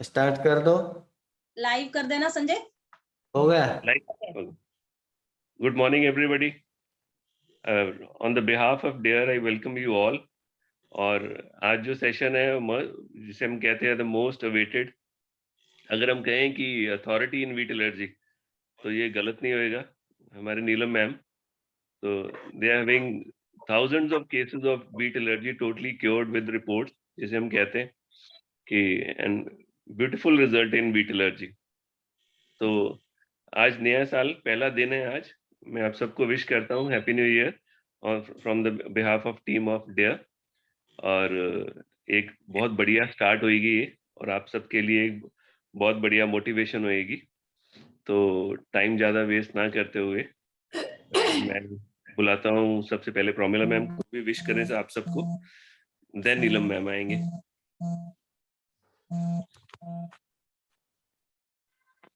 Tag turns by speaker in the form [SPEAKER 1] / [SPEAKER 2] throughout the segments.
[SPEAKER 1] Start कर दो।
[SPEAKER 2] Live कर देना संजय।
[SPEAKER 1] हो गया।
[SPEAKER 3] Good morning, everybody. On the behalf of DARE, I welcome you all. और आज जो सेशन है जिसे हम कहते हैं द मोस्ट अवेटेड, अगर हम कहें कि अथॉरिटी इन वीट एलर्जी तो ये गलत नहीं होएगा। हमारे नीलम मैम तो they are having thousands of cases of wheat allergy totally cured with reports, जिसे हम कहते हैं कि and beautiful result in wheat allergy। तो आज नया साल पहला दिन है। आज मैं आप सबको विश करता हूँ हैप्पी न्यू ईयर और from the behalf of team of Dare. और एक बहुत बढ़िया स्टार्ट होएगी ये और आप सबके लिए एक बहुत बढ़िया मोटिवेशन होएगी। तो टाइम ज़्यादा वेस्ट ना करते हुए मैं बुलाता हूँ सबसे पहले प्रोमिला मैम को भी विश करने से आप सबको, देन नीलम मैम आएंगे।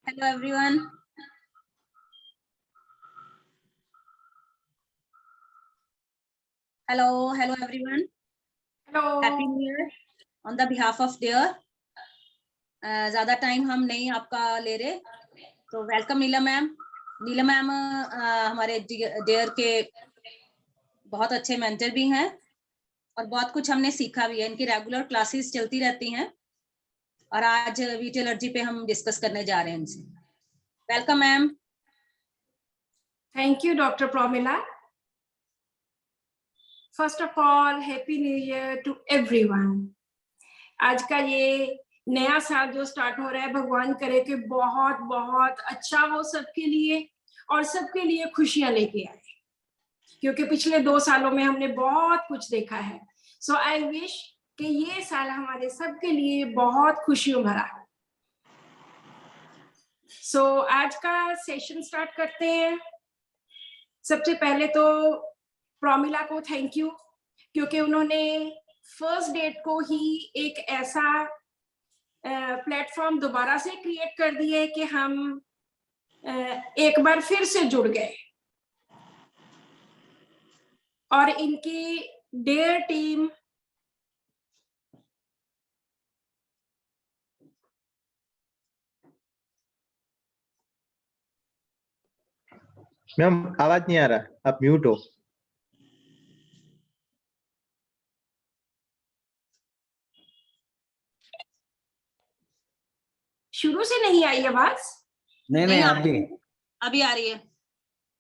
[SPEAKER 2] Hello everyone. Hello everyone.
[SPEAKER 4] Hello,
[SPEAKER 2] happy new year on the behalf of Dare. ज्यादा टाइम हम नहीं आपका ले रहे, तो welcome Neelam ma'am. Neelam ma'am हमारे डेयर के बहुत अच्छे मेंटर भी हैं और बहुत कुछ हमने सीखा भी है। इनकी रेगुलर क्लासेस चलती रहती हैं और आज वीट एलर्जी पे हम डिस्कस करने जा रहे हैं इनसे। Welcome ma'am.
[SPEAKER 4] Thank you doctor Promila. First of all happy new year to everyone. आज का ये नया साल जो स्टार्ट हो रहा है, भगवान करे कि बहुत बहुत अच्छा हो सबके लिए और सबके लिए खुशियां लेके आए, क्योंकि पिछले 2 सालों में हमने बहुत कुछ देखा है। सो आई विश कि ये साल हमारे सबके लिए बहुत खुशियों भरा हो। सो आज का सेशन स्टार्ट करते हैं। सबसे पहले तो प्रोमिला को थैंक यू, क्योंकि उन्होंने फर्स्ट डेट को ही एक ऐसा प्लेटफॉर्म दोबारा से क्रिएट कर दिए कि हम एक बार फिर से जुड़ गए और इनकी डेयर टीम
[SPEAKER 1] मैम आवाज नहीं आ रहा, आप म्यूट हो।
[SPEAKER 4] शुरू से नहीं आई आवाज?
[SPEAKER 1] नहीं
[SPEAKER 2] अभी आ रही है।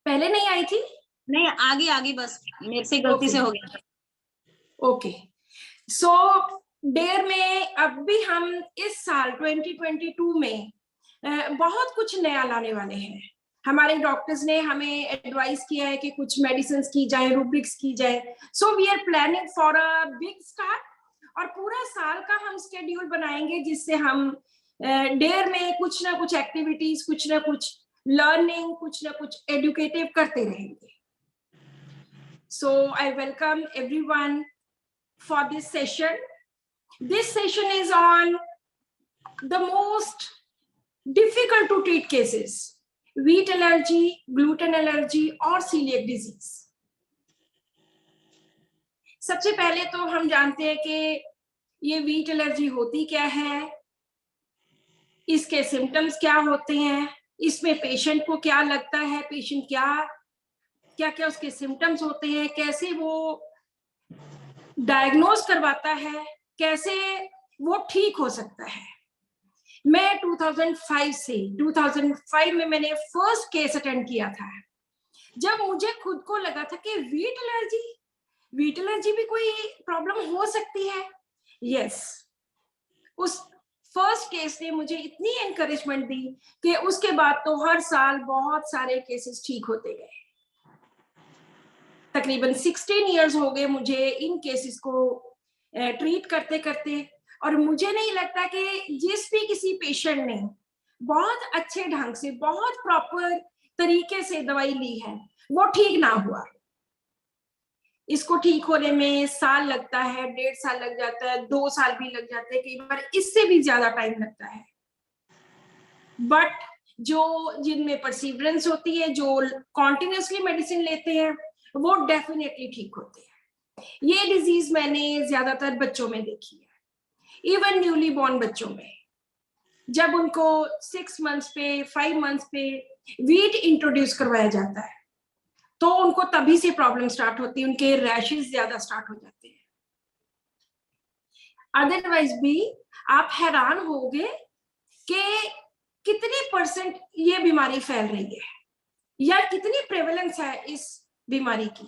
[SPEAKER 4] पहले नहीं आई थी?
[SPEAKER 2] नहीं, आगे बस मेरे से गलती से हो गया।
[SPEAKER 4] ओके। सो डेयर में अब भी हम इस साल 2022 में बहुत कुछ नया लाने वाले हैं। हमारे डॉक्टर्स ने हमें एडवाइस किया है कि कुछ मेडिसिन की जाए, रूब्रिक्स की जाए। So we are planning for a big start और पूरा साल का हम स्केड्यूल बनाएंगे, जिससे हम डेयर में कुछ ना कुछ एक्टिविटीज, कुछ ना कुछ लर्निंग, कुछ ना कुछ एडुकेटिव करते रहेंगे। So I welcome everyone for this session. This session is on the most difficult to treat cases: wheat allergy, gluten allergy और celiac disease. सबसे पहले तो हम जानते हैं कि ये wheat allergy होती क्या है, इसके सिम्टम्स क्या होते हैं, इसमें पेशेंट को क्या लगता है, पेशेंट क्या उसके सिम्टम्स होते हैं, कैसे वो डायग्नोज करवाता है, कैसे वो ठीक हो सकता है। मैं 2005 में मैंने फर्स्ट केस अटेंड किया था, जब मुझे खुद को लगा था कि वीट एलर्जी भी कोई प्रॉब्लम हो सकती है। यस, उस फर्स्ट केस ने मुझे इतनी एनकरेजमेंट दी कि उसके बाद तो हर साल बहुत सारे केसेस ठीक होते गए। तकरीबन 16 इयर्स हो गए मुझे इन केसेस को ट्रीट करते करते, और मुझे नहीं लगता कि जिस भी किसी पेशेंट ने बहुत अच्छे ढंग से, बहुत प्रॉपर तरीके से दवाई ली है, वो ठीक ना हुआ। इसको ठीक होने में साल लगता है, 1.5 साल लग जाता है, 2 साल भी लग जाते हैं, कई बार इससे भी ज्यादा टाइम लगता है। बट जिनमें परसिवरेंस होती है, जो कॉन्टिन्यूसली मेडिसिन लेते हैं, वो डेफिनेटली ठीक होते हैं। ये डिजीज मैंने ज्यादातर बच्चों में देखी है, इवन न्यूली बॉर्न बच्चों में। जब उनको 6 मंथ्स पे 5 मंथ्स पे वीट इंट्रोड्यूस करवाया जाता है तो उनको तभी से प्रॉब्लम स्टार्ट होती है, उनके रैशेस ज्यादा स्टार्ट हो जाते हैं। अदरवाइज भी आप हैरान होगे कि कितने % ये बीमारी फैल रही है या कितनी प्रेवलेंस है इस बीमारी की।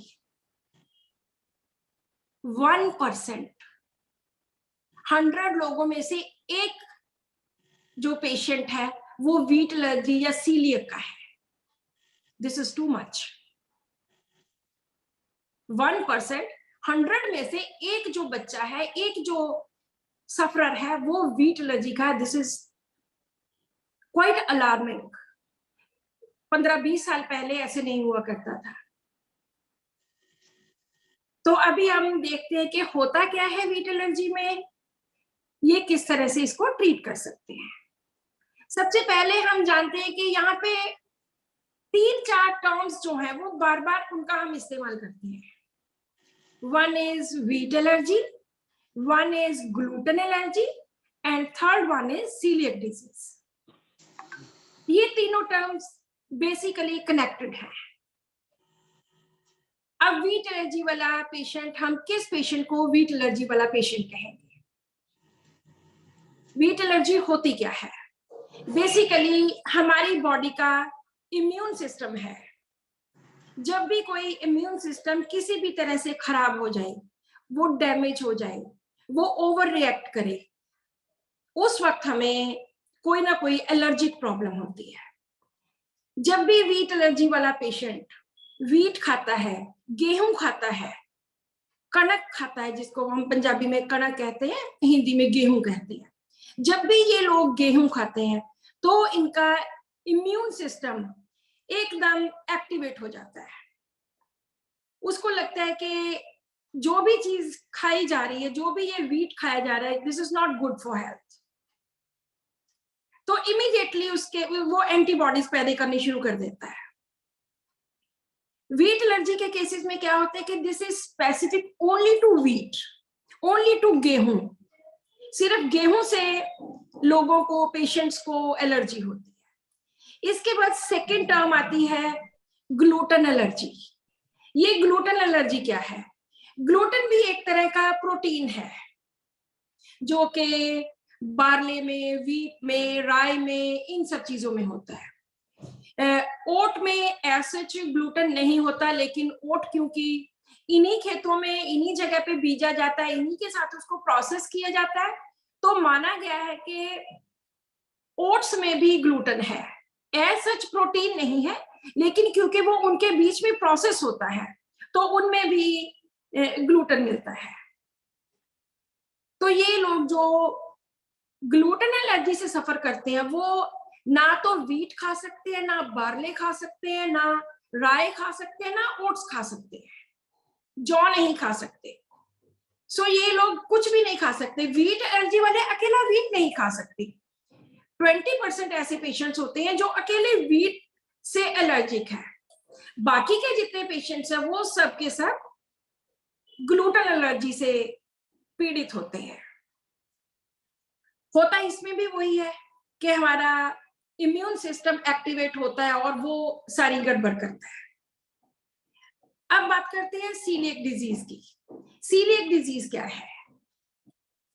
[SPEAKER 4] 1%, 100 लोगों में से एक जो पेशेंट है वो वीट एलर्जी या सीलियक का है। This is too much. 1%, 100 में से एक जो बच्चा है, एक जो सफरर है वो वीट एलर्जी का है। This is quite alarming. 15-20 साल पहले ऐसे नहीं हुआ करता था। तो अभी हम देखते हैं कि होता क्या है वीट एलर्जी में, ये किस तरह से इसको ट्रीट कर सकते हैं। सबसे पहले हम जानते हैं कि यहाँ पे 3-4 टर्म्स जो हैं वो बार बार उनका हम इस्तेमाल करते हैं। One is wheat allergy, one is gluten allergy and third one is coeliac disease. ये तीनों टर्म्स बेसिकली कनेक्टेड है। अब वीट एलर्जी वाला पेशेंट, हम किस पेशेंट को वीट एलर्जी वाला पेशेंट कहेंगे? वीट एलर्जी होती क्या है? बेसिकली हमारी बॉडी का इम्यून सिस्टम है। जब भी कोई इम्यून सिस्टम किसी भी तरह से खराब हो जाए, वो डैमेज हो जाए, वो ओवर रिएक्ट करे, उस वक्त हमें कोई ना कोई एलर्जिक प्रॉब्लम होती है। जब भी वीट एलर्जी वाला पेशेंट वीट खाता है, गेहूं खाता है, कणक खाता है, जिसको हम पंजाबी में कणक कहते हैं, हिंदी में गेहूं कहते हैं, जब भी ये लोग गेहूं खाते हैं तो इनका इम्यून सिस्टम एकदम एक्टिवेट हो जाता है। उसको लगता है कि जो भी चीज खाई जा रही है, जो भी ये वीट खाया जा रहा है, this is not good for health. तो इमीडिएटली उसके वो एंटीबॉडीज पैदा करनी शुरू कर देता है। वीट एलर्जी के केसेस में क्या होता है कि this is specific only to wheat, only to गेहूं। सिर्फ गेहूं से लोगों को, पेशेंट्स को एलर्जी होती है। इसके बाद सेकेंड टर्म आती है ग्लूटेन एलर्जी। ये ग्लूटेन एलर्जी क्या है? ग्लूटेन भी एक तरह का प्रोटीन है जो कि बार्ले में, वीट में, राई में, इन सब चीजों में होता है। ओट में ऐसा ग्लूटेन नहीं होता, लेकिन ओट क्योंकि इन्हीं खेतों में, इन्हीं जगह पे बीजा जाता है, इन्हीं के साथ उसको प्रोसेस किया जाता है, तो माना गया है कि ओट्स में भी ग्लूटेन है। ऐसा प्रोटीन नहीं है, लेकिन क्योंकि वो उनके बीच में प्रोसेस होता है तो उनमें भी ग्लूटेन मिलता है। तो ये लोग जो ग्लूटेन एलर्जी से सफर करते हैं वो ना तो वीट खा सकते हैं, ना बार्ले खा सकते हैं, ना राई खा सकते हैं, ना ओट्स खा सकते हैं, जौ नहीं खा सकते। सो ये लोग कुछ भी नहीं खा सकते। वीट एलर्जी वाले अकेला वीट नहीं खा सकते। 20% ऐसे पेशेंट्स होते हैं जो अकेले वीट से एलर्जिक है। बाकी के जितने पेशेंट्स हैं वो सब के सब ग्लूटेन एलर्जी से पीड़ित होते हैं। होता इसमें भी वही है कि हमारा इम्यून सिस्टम एक्टिवेट होता है और वो सारी गड़बड़ करता है। अब बात करते हैं सीलियक डिजीज की। सीलियक डिजीज क्या है?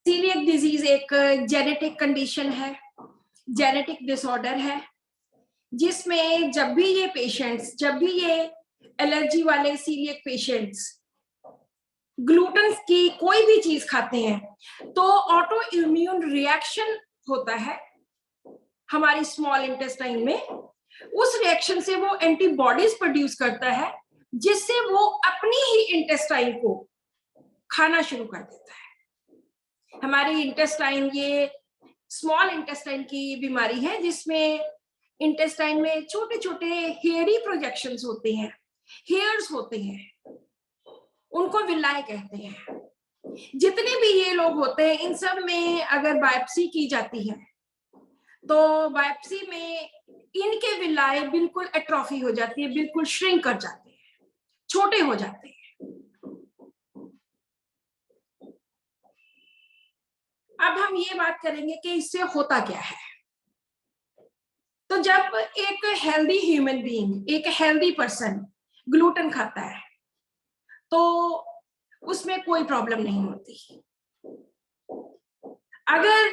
[SPEAKER 4] सीलियक डिजीज एक जेनेटिक कंडीशन है, जेनेटिक डिसऑर्डर है, जिसमें जब भी ये एलर्जी वाले सीलियक पेशेंट्स ग्लूटेन की कोई भी चीज खाते हैं तो ऑटो इम्यून रिएक्शन होता है हमारी स्मॉल इंटेस्टाइन में। उस रिएक्शन से वो एंटीबॉडीज प्रोड्यूस करता है, जिससे वो अपनी ही इंटेस्टाइन को खाना शुरू कर देता है। हमारी इंटेस्टाइन, ये स्मॉल इंटेस्टाइन की बीमारी है जिसमें इंटेस्टाइन में छोटे छोटे हेयरी प्रोजेक्शंस होते हैं, हेयर्स होते हैं, उनको विलाई कहते हैं। जितने भी ये लोग होते हैं, इन सब में अगर बायोप्सी की जाती है तो बायोप्सी में इनके विलाई बिल्कुल एट्रोफी हो जाती है, बिल्कुल श्रिंक कर जाते हैं, छोटे हो जाते हैं। अब हम ये बात करेंगे कि इससे होता क्या है। तो जब एक हेल्दी ह्यूमन बीइंग, एक हेल्दी पर्सन ग्लूटेन खाता है तो उसमें कोई प्रॉब्लम नहीं होती। अगर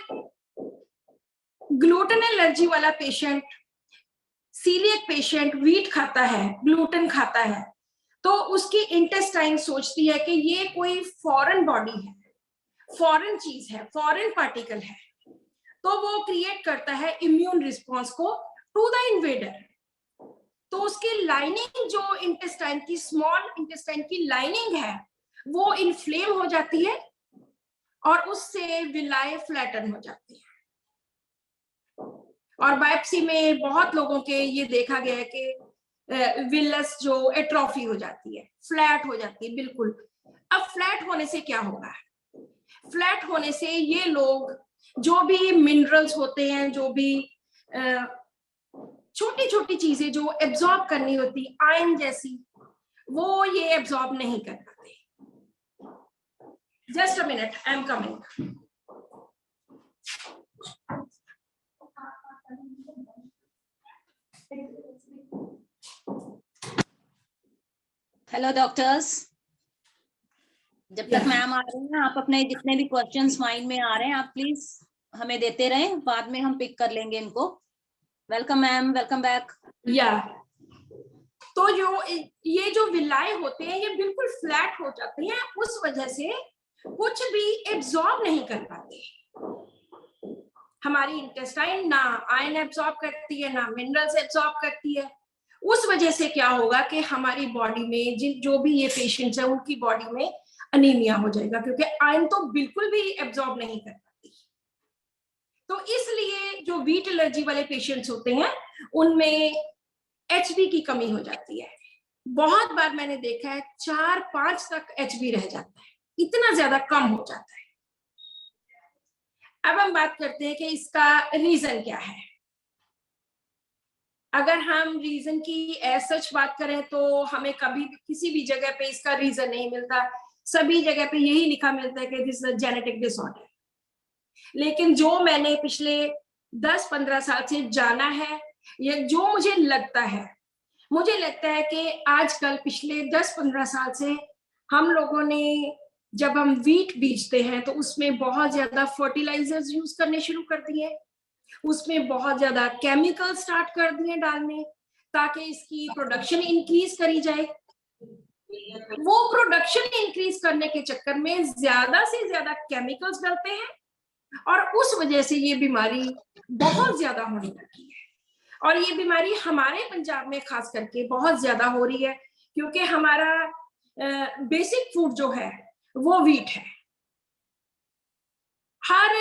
[SPEAKER 4] ग्लूटेन एलर्जी वाला पेशेंट, सीलिएक पेशेंट व्हीट खाता है, ग्लूटेन खाता है, तो उसकी इंटेस्टाइन सोचती है कि ये कोई फॉरेन बॉडी है, फॉरेन चीज है, फॉरेन पार्टिकल है, तो वो क्रिएट करता है इम्यून रिस्पॉन्स को टू द इन्वेडर। तो उसकी लाइनिंग, जो इंटेस्टाइन की, स्मॉल इंटेस्टाइन की लाइनिंग है, वो इन्फ्लेम हो जाती है और उससे विलाई फ्लैटन हो जाती है। और बायोप्सी में बहुत लोगों के ये देखा गया है कि विलस जो एट्रोफी हो जाती है, फ्लैट हो जाती है बिल्कुल। अब फ्लैट होने से क्या होगा? फ्लैट होने से ये लोग जो भी मिनरल्स होते हैं, जो भी छोटी छोटी चीजें जो एब्जॉर्ब करनी होती, आयन जैसी, वो ये एब्जॉर्ब नहीं कर पाते। Just a minute, I am coming.
[SPEAKER 2] Hello doctors, जब तक मैम आ रही हैं, आप अपने जितने भी क्वेश्चंस माइंड में आ रहे हैं आप प्लीज हमें देते रहें, बाद में हम पिक कर लेंगे इनको। Welcome ma'am, welcome back.
[SPEAKER 4] या तो ये जो विलाई होते हैं ये बिल्कुल फ्लैट हो जाते हैं, उस वजह से कुछ भी एब्जॉर्ब नहीं कर पाते। हमारी इंटेस्टाइन ना आयन एब्जॉर्ब करती है, ना मिनरल्स एब्जॉर्ब करती है। उस वजह से क्या होगा कि हमारी बॉडी में जो भी ये पेशेंट्स है उनकी बॉडी में अनीमिया हो जाएगा, क्योंकि आयन तो बिल्कुल भी एब्जॉर्ब नहीं कर पाती। तो इसलिए जो व्हीट एलर्जी वाले पेशेंट्स होते हैं उनमें HB की कमी हो जाती है। बहुत बार मैंने देखा है 4-5 तक HB रह जाता है, इतना ज्यादा कम हो जाता है। अब हम बात करते हैं कि इसका रीजन क्या है। अगर हम रीजन की एज सच बात करें तो हमें कभी किसी भी जगह पे इसका रीजन नहीं मिलता। सभी जगह पे यही लिखा मिलता है कि this is a genetic disorder. लेकिन जो मैंने पिछले 10-15 साल से जाना है, या जो मुझे लगता है कि आजकल पिछले 10-15 साल से हम लोगों ने, जब हम व्हीट बीजते हैं तो उसमें बहुत ज्यादा फर्टिलाइजर्स यूज करने शुरू कर दिए, उसमें बहुत ज्यादा केमिकल स्टार्ट कर दिए डालने, ताकि इसकी प्रोडक्शन इंक्रीज करी जाए। वो प्रोडक्शन इंक्रीज करने के चक्कर में ज्यादा से ज्यादा केमिकल्स डलते हैं और उस वजह से ये बीमारी बहुत ज्यादा होने लगी है। और ये बीमारी हमारे पंजाब में खास करके बहुत ज्यादा हो रही है, क्योंकि हमारा बेसिक फूड जो है वो व्हीट है। हर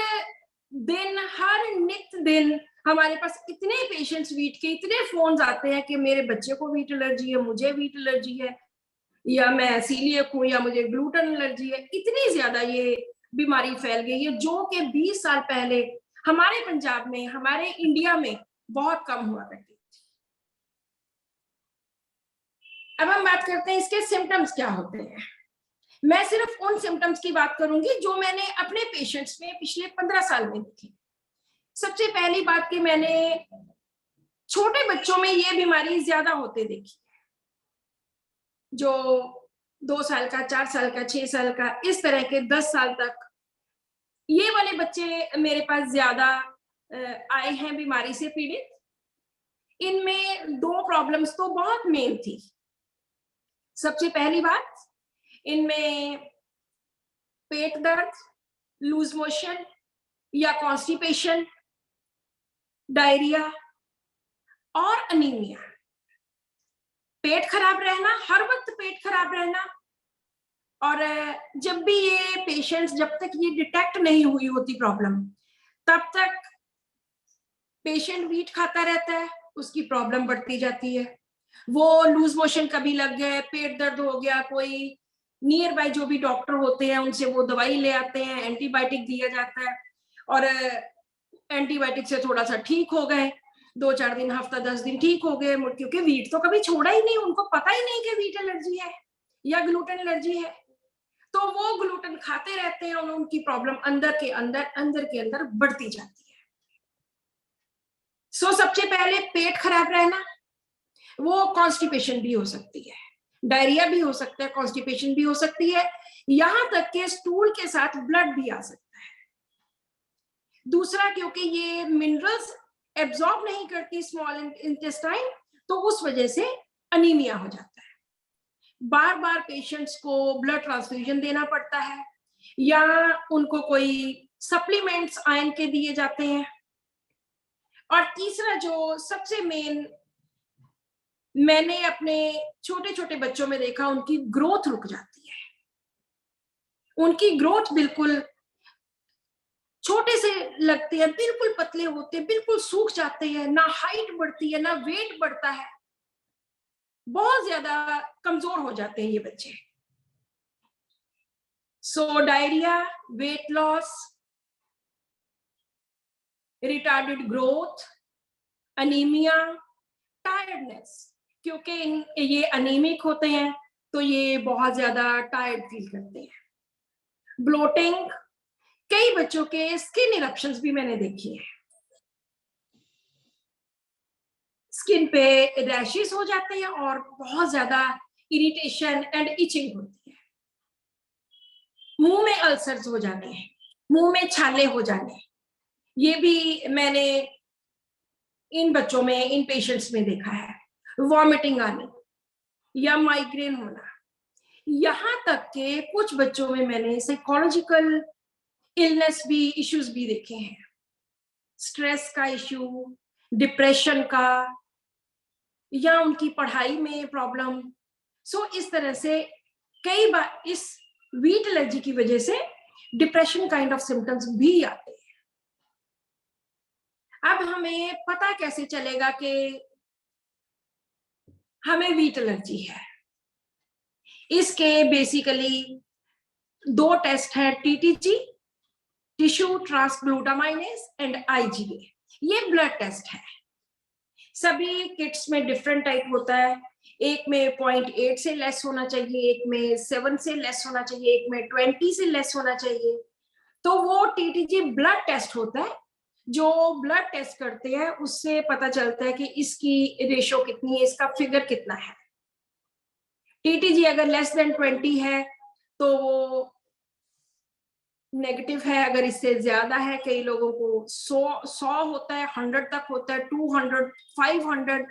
[SPEAKER 4] दिन, हर नित्य दिन हमारे पास इतने पेशेंट्स व्हीट के, इतने फोन आते हैं कि मेरे बच्चे को व्हीट एलर्जी है, मुझे व्हीट एलर्जी है, या मैं सीलिएक हूं, या मुझे ग्लूटेन एलर्जी है। इतनी ज्यादा ये बीमारी फैल गई है, जो कि 20 साल पहले हमारे पंजाब में, हमारे इंडिया में बहुत कम हुआ करती थी। अब हम बात करते हैं इसके सिम्टम्स क्या होते हैं। मैं सिर्फ उन सिम्टम्स की बात करूंगी जो मैंने अपने पेशेंट्स में पिछले 15 साल में देखी। सबसे पहली बात कि मैंने छोटे बच्चों में ये बीमारी ज्यादा होते देखी, जो 2 साल का, 4 साल का, 6 साल का, इस तरह के 10 साल तक ये वाले बच्चे मेरे पास ज्यादा आए हैं बीमारी से पीड़ित। इनमें 2 प्रॉब्लम्स तो बहुत मेन थी। सबसे पहली बात, इनमें पेट दर्द, लूज मोशन या कॉन्स्टिपेशन, डायरिया और अनीमिया। पेट खराब रहना, हर वक्त पेट खराब रहना। और जब भी ये पेशेंट्स, जब तक ये डिटेक्ट नहीं हुई होती प्रॉब्लम, तब तक पेशेंट व्हीट खाता रहता है, उसकी प्रॉब्लम बढ़ती जाती है। वो लूज मोशन कभी लग गए, पेट दर्द हो गया, कोई नियर बाय जो भी डॉक्टर होते हैं उनसे वो दवाई ले आते हैं, एंटीबायोटिक दिया जाता है, और एंटीबायोटिक से थोड़ा सा ठीक हो गए, 2-4 दिन, हफ्ता 10 दिन ठीक हो गए, क्योंकि व्हीट तो कभी छोड़ा ही नहीं, उनको पता ही नहीं कि व्हीट एलर्जी है या ग्लूटेन एलर्जी है। तो वो ग्लूटेन खाते रहते हैं और उनकी प्रॉब्लम अंदर के अंदर बढ़ती जाती है। सबसे पहले पेट खराब रहना, वो कॉन्स्टिपेशन भी हो सकती है, डायरिया भी हो सकता है, कॉन्स्टिपेशन भी हो सकती है, यहां तक के स्टूल के साथ ब्लड भी आ सकता है। दूसरा, क्योंकि ये मिनरल्स एब्जॉर्ब नहीं करती स्मॉल इंटेस्टाइन, तो उस वजह से अनीमिया हो जाता है। बार बार पेशेंट्स को ब्लड ट्रांसफ्यूजन देना पड़ता है, या उनको कोई सप्लीमेंट्स आयरन के दिए जाते हैं। और तीसरा जो सबसे मेन मैंने अपने छोटे छोटे बच्चों में देखा, उनकी ग्रोथ रुक जाती है। उनकी ग्रोथ बिल्कुल छोटे से लगते हैं, बिल्कुल पतले होते हैं, बिल्कुल सूख जाते हैं, ना हाइट बढ़ती है ना वेट बढ़ता है, बहुत ज्यादा कमजोर हो जाते हैं ये बच्चे। So diarrhoea, weight loss, retarded growth, anaemia, tiredness, क्योंकि ये अनीमिक होते हैं तो ये बहुत ज्यादा टायर्ड फील करते हैं। ब्लोटिंग, कई बच्चों के स्किन इरप्शंस भी मैंने देखी है, स्किन पे रैशेस हो जाते हैं और बहुत ज्यादा इरिटेशन एंड इचिंग होती है। मुंह में अल्सर्स हो जाते हैं, मुंह में छाले हो जाने, ये भी मैंने इन बच्चों में, इन पेशेंट्स में देखा है। वॉमिटिंग आनी या माइग्रेन होना, यहां तक के कुछ बच्चों में मैंने साइकोलॉजिकल इलनेस भी, इश्यूज भी देखे हैं, स्ट्रेस का इश्यू, डिप्रेशन का, या उनकी पढ़ाई में प्रॉब्लम। इस तरह से कई बार इस वीट एलर्जी की वजह से डिप्रेशन काइंड ऑफ सिम्टम्स भी आते हैं। अब हमें पता कैसे चलेगा कि हमें वीट एलर्जी है? इसके बेसिकली 2 टेस्ट है, टीटीजी, टिश्यू ट्रांसग्लूटामाइनेस, एंड आईजीए। ये ब्लड टेस्ट है। सभी किट्स में डिफरेंट टाइप होता है, एक में 0.8 से लेस होना चाहिए, एक में 7 से लेस होना चाहिए, एक में 20 से लेस होना चाहिए। तो वो टीटीजी ब्लड टेस्ट होता है, जो ब्लड टेस्ट करते हैं उससे पता चलता है कि इसकी रेशो कितनी है, इसका फिगर कितना है। टीटीजी अगर लेस देन 20 है तो वो नेगेटिव है, अगर इससे ज्यादा है, कई लोगों को 100 होता है, 100 तक होता है, 200, 500,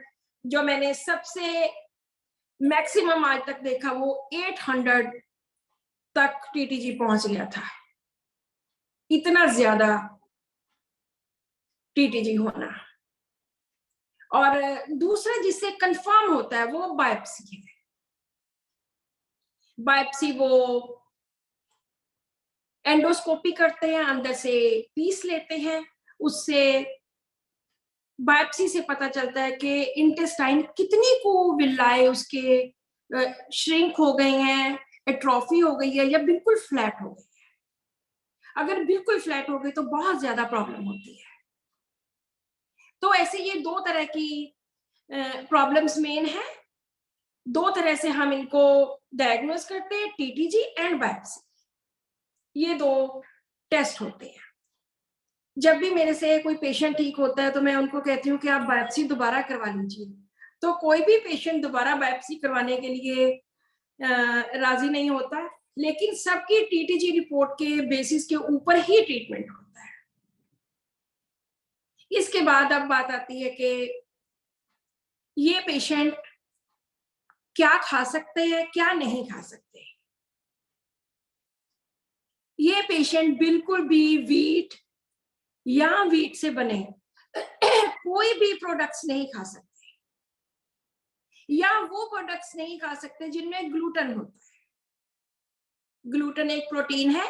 [SPEAKER 4] जो मैंने सबसे मैक्सिमम आज तक देखा वो 800 तक टीटीजी पहुंच गया था। इतना ज्यादा टीटीजी होना। और दूसरा जिससे कंफर्म होता है वो बायोप्सी है। बायोप्सी वो एंडोस्कोपी करते हैं, अंदर से पीस लेते हैं, उससे बायोप्सी से पता चलता है कि इंटेस्टाइन कितनी को विल्लाए उसके श्रिंक हो गए हैं, एट्रोफी हो गई है, या बिल्कुल फ्लैट हो गई है। अगर बिल्कुल फ्लैट हो गई तो बहुत ज्यादा प्रॉब्लम होती है। तो ऐसे ये 2 तरह की प्रॉब्लम्स मेन है। 2 तरह से हम इनको डायग्नोज करते हैं, टीटीजी एंड बायोप्सी। ये 2 टेस्ट होते हैं। जब भी मेरे से कोई पेशेंट ठीक होता है तो मैं उनको कहती हूँ कि आप बायोप्सी दोबारा करवा लीजिए। तो कोई भी पेशेंट दोबारा बायोप्सी करवाने के लिए राजी नहीं होता, लेकिन सबकी टीटीजी रिपोर्ट के बेसिस के ऊपर ही ट्रीटमेंट होता है। इसके बाद अब बात आती है कि ये पेशेंट क्या खा सकते हैं, क्या नहीं खा सकते। ये पेशेंट बिल्कुल भी वीट या वीट से बने कोई भी प्रोडक्ट्स नहीं खा सकते, या वो प्रोडक्ट्स नहीं खा सकते जिनमें ग्लूटेन होता है। ग्लूटेन एक प्रोटीन है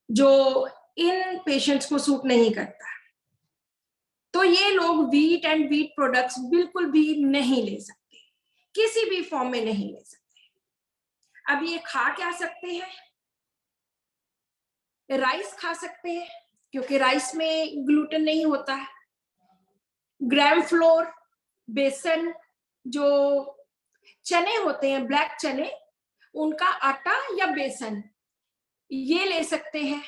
[SPEAKER 4] जो इन पेशेंट्स को सूट नहीं करता। तो ये लोग वीट एंड वीट प्रोडक्ट्स बिल्कुल भी नहीं ले सकते, किसी भी फॉर्म में नहीं ले सकते। अब ये खा क्या सकते हैं? राइस खा सकते हैं, क्योंकि राइस में ग्लूटेन नहीं होता है। ग्राम फ्लोर, बेसन, जो चने होते हैं, ब्लैक चने, उनका आटा या बेसन ये ले सकते हैं,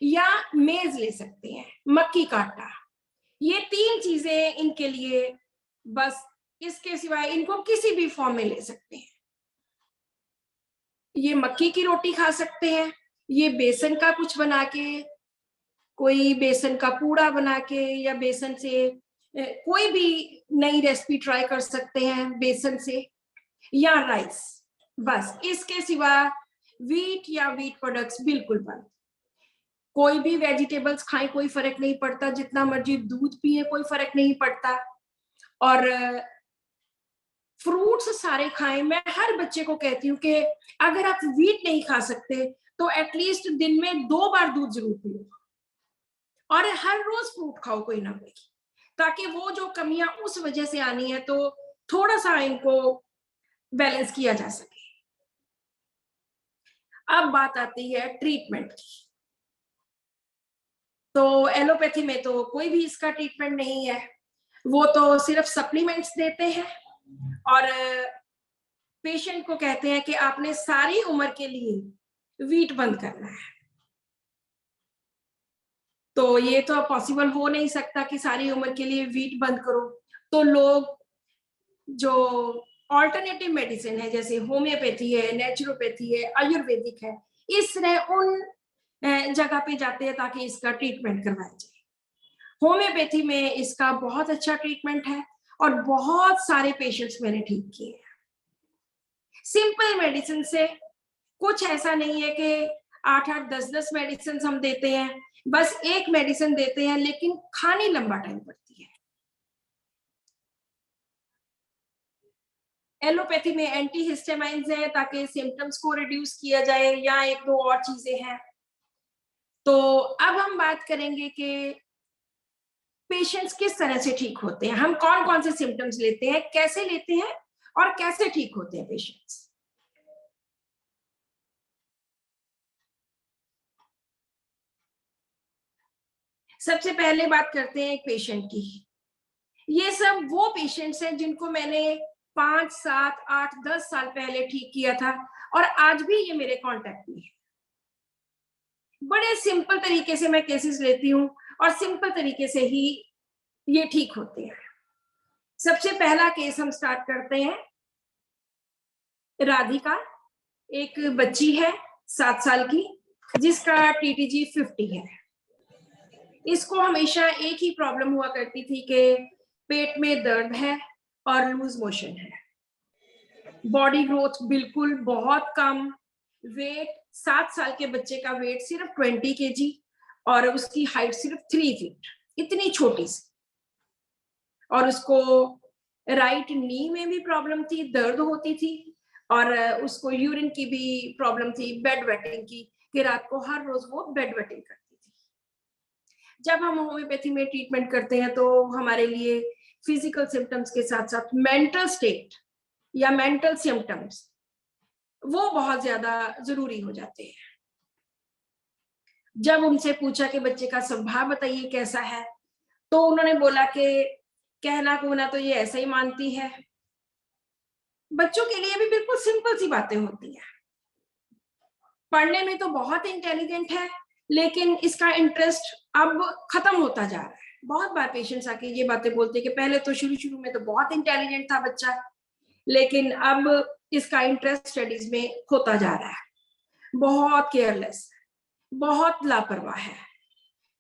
[SPEAKER 4] या मेज ले सकते हैं, मक्की का आटा। ये 3 चीजें इनके लिए, बस इसके सिवाय इनको किसी भी फॉर्म में ले सकते हैं। ये मक्की की रोटी खा सकते हैं, ये बेसन का कुछ बना के, कोई बेसन का पूड़ा बना के, या बेसन से कोई भी नई रेसिपी ट्राई कर सकते हैं बेसन से, या राइस। बस इसके सिवा व्हीट या व्हीट प्रोडक्ट्स बिल्कुल बंद। कोई भी वेजिटेबल्स खाएं, कोई फर्क नहीं पड़ता, जितना मर्जी दूध पिए कोई फर्क नहीं पड़ता, और फ्रूट्स सारे खाएं। मैं हर बच्चे को कहती हूँ कि अगर आप व्हीट नहीं खा सकते तो एटलीस्ट दिन में 2 बार दूध जरूर पियो, और हर रोज फ्रूट खाओ कोई ना कोई, ताकि वो जो कमियां उस वजह से आनी है तो थोड़ा सा इनको बैलेंस किया जा सके। अब बात आती है ट्रीटमेंट की। तो एलोपैथी में तो कोई भी इसका ट्रीटमेंट नहीं है, वो तो सिर्फ सप्लीमेंट्स देते हैं और पेशेंट को कहते हैं कि आपने सारी उम्र के लिए व्हीट बंद करना है। तो ये तो पॉसिबल हो नहीं सकता कि सारी उम्र के लिए व्हीट बंद करो। तो लोग जो ऑल्टरनेटिव मेडिसिन है, जैसे होम्योपैथी है, नेचुरोपैथी है, आयुर्वेदिक है, इस तरह उन जगह पे जाते हैं ताकि इसका ट्रीटमेंट करवाया जाए। होम्योपैथी में इसका बहुत अच्छा ट्रीटमेंट है और बहुत सारे पेशेंट्स मैंने ठीक किए हैं। सिंपल मेडिसिन से कुछ ऐसा नहीं है कि 8-8, 10-10 मेडिसिन हम देते हैं, बस एक मेडिसिन देते हैं, लेकिन खानी लंबा टाइम पड़ती है। एलोपैथी में एंटीहिस्टामाइन्स है ताकि सिम्टम्स को रिड्यूस किया जाए, या 1-2 और चीजें हैं। तो अब हम बात करेंगे कि पेशेंट्स किस तरह से ठीक होते हैं, हम कौन कौन से सिम्टम्स लेते हैं, कैसे लेते हैं और कैसे ठीक होते हैं पेशेंट्स। सबसे पहले बात करते हैं एक पेशेंट की। ये सब वो पेशेंट्स हैं जिनको मैंने 5, 7, 8, 10 साल पहले ठीक किया था और आज भी ये मेरे कांटेक्ट में है। बड़े सिंपल तरीके से मैं केसेस लेती हूँ और सिंपल तरीके से ही ये ठीक होते हैं। सबसे पहला केस हम स्टार्ट करते हैं। राधिका एक बच्ची है 7 साल की, जिसका TTG 50 है। इसको हमेशा एक ही प्रॉब्लम हुआ करती थी कि पेट में दर्द है और लूज मोशन है। बॉडी ग्रोथ बिल्कुल बहुत कम, वेट 7 साल के बच्चे का वेट सिर्फ 20 kg और उसकी हाइट सिर्फ 3 फीट, इतनी छोटी सी। और उसको राइट नी में भी प्रॉब्लम थी, दर्द होती थी, और उसको यूरिन की भी प्रॉब्लम थी, बेड वेटिंग की, कि रात को हर रोज वो बेड वेटिंग करती थी। जब हम होम्योपैथी में ट्रीटमेंट करते हैं तो हमारे लिए फिजिकल सिम्टम्स के साथ साथ मेंटल स्टेट या मेंटल सिम्टम्स वो बहुत ज्यादा जरूरी हो जाते हैं। जब उनसे पूछा कि बच्चे का स्वभाव बताइए कैसा है, तो उन्होंने बोला कि कहना कोना तो ये ऐसा ही मानती है। बच्चों के लिए भी बिल्कुल सिंपल सी बातें होती हैं। पढ़ने में तो बहुत इंटेलिजेंट है, लेकिन इसका इंटरेस्ट अब खत्म होता जा रहा है। बहुत बार पेशेंट्स आके ये बातें बोलते हैं कि पहले तो शुरू में तो बहुत इंटेलिजेंट था बच्चा, लेकिन अब इसका इंटरेस्ट स्टडीज में होता जा रहा है। बहुत केयरलेस, बहुत लापरवाह है,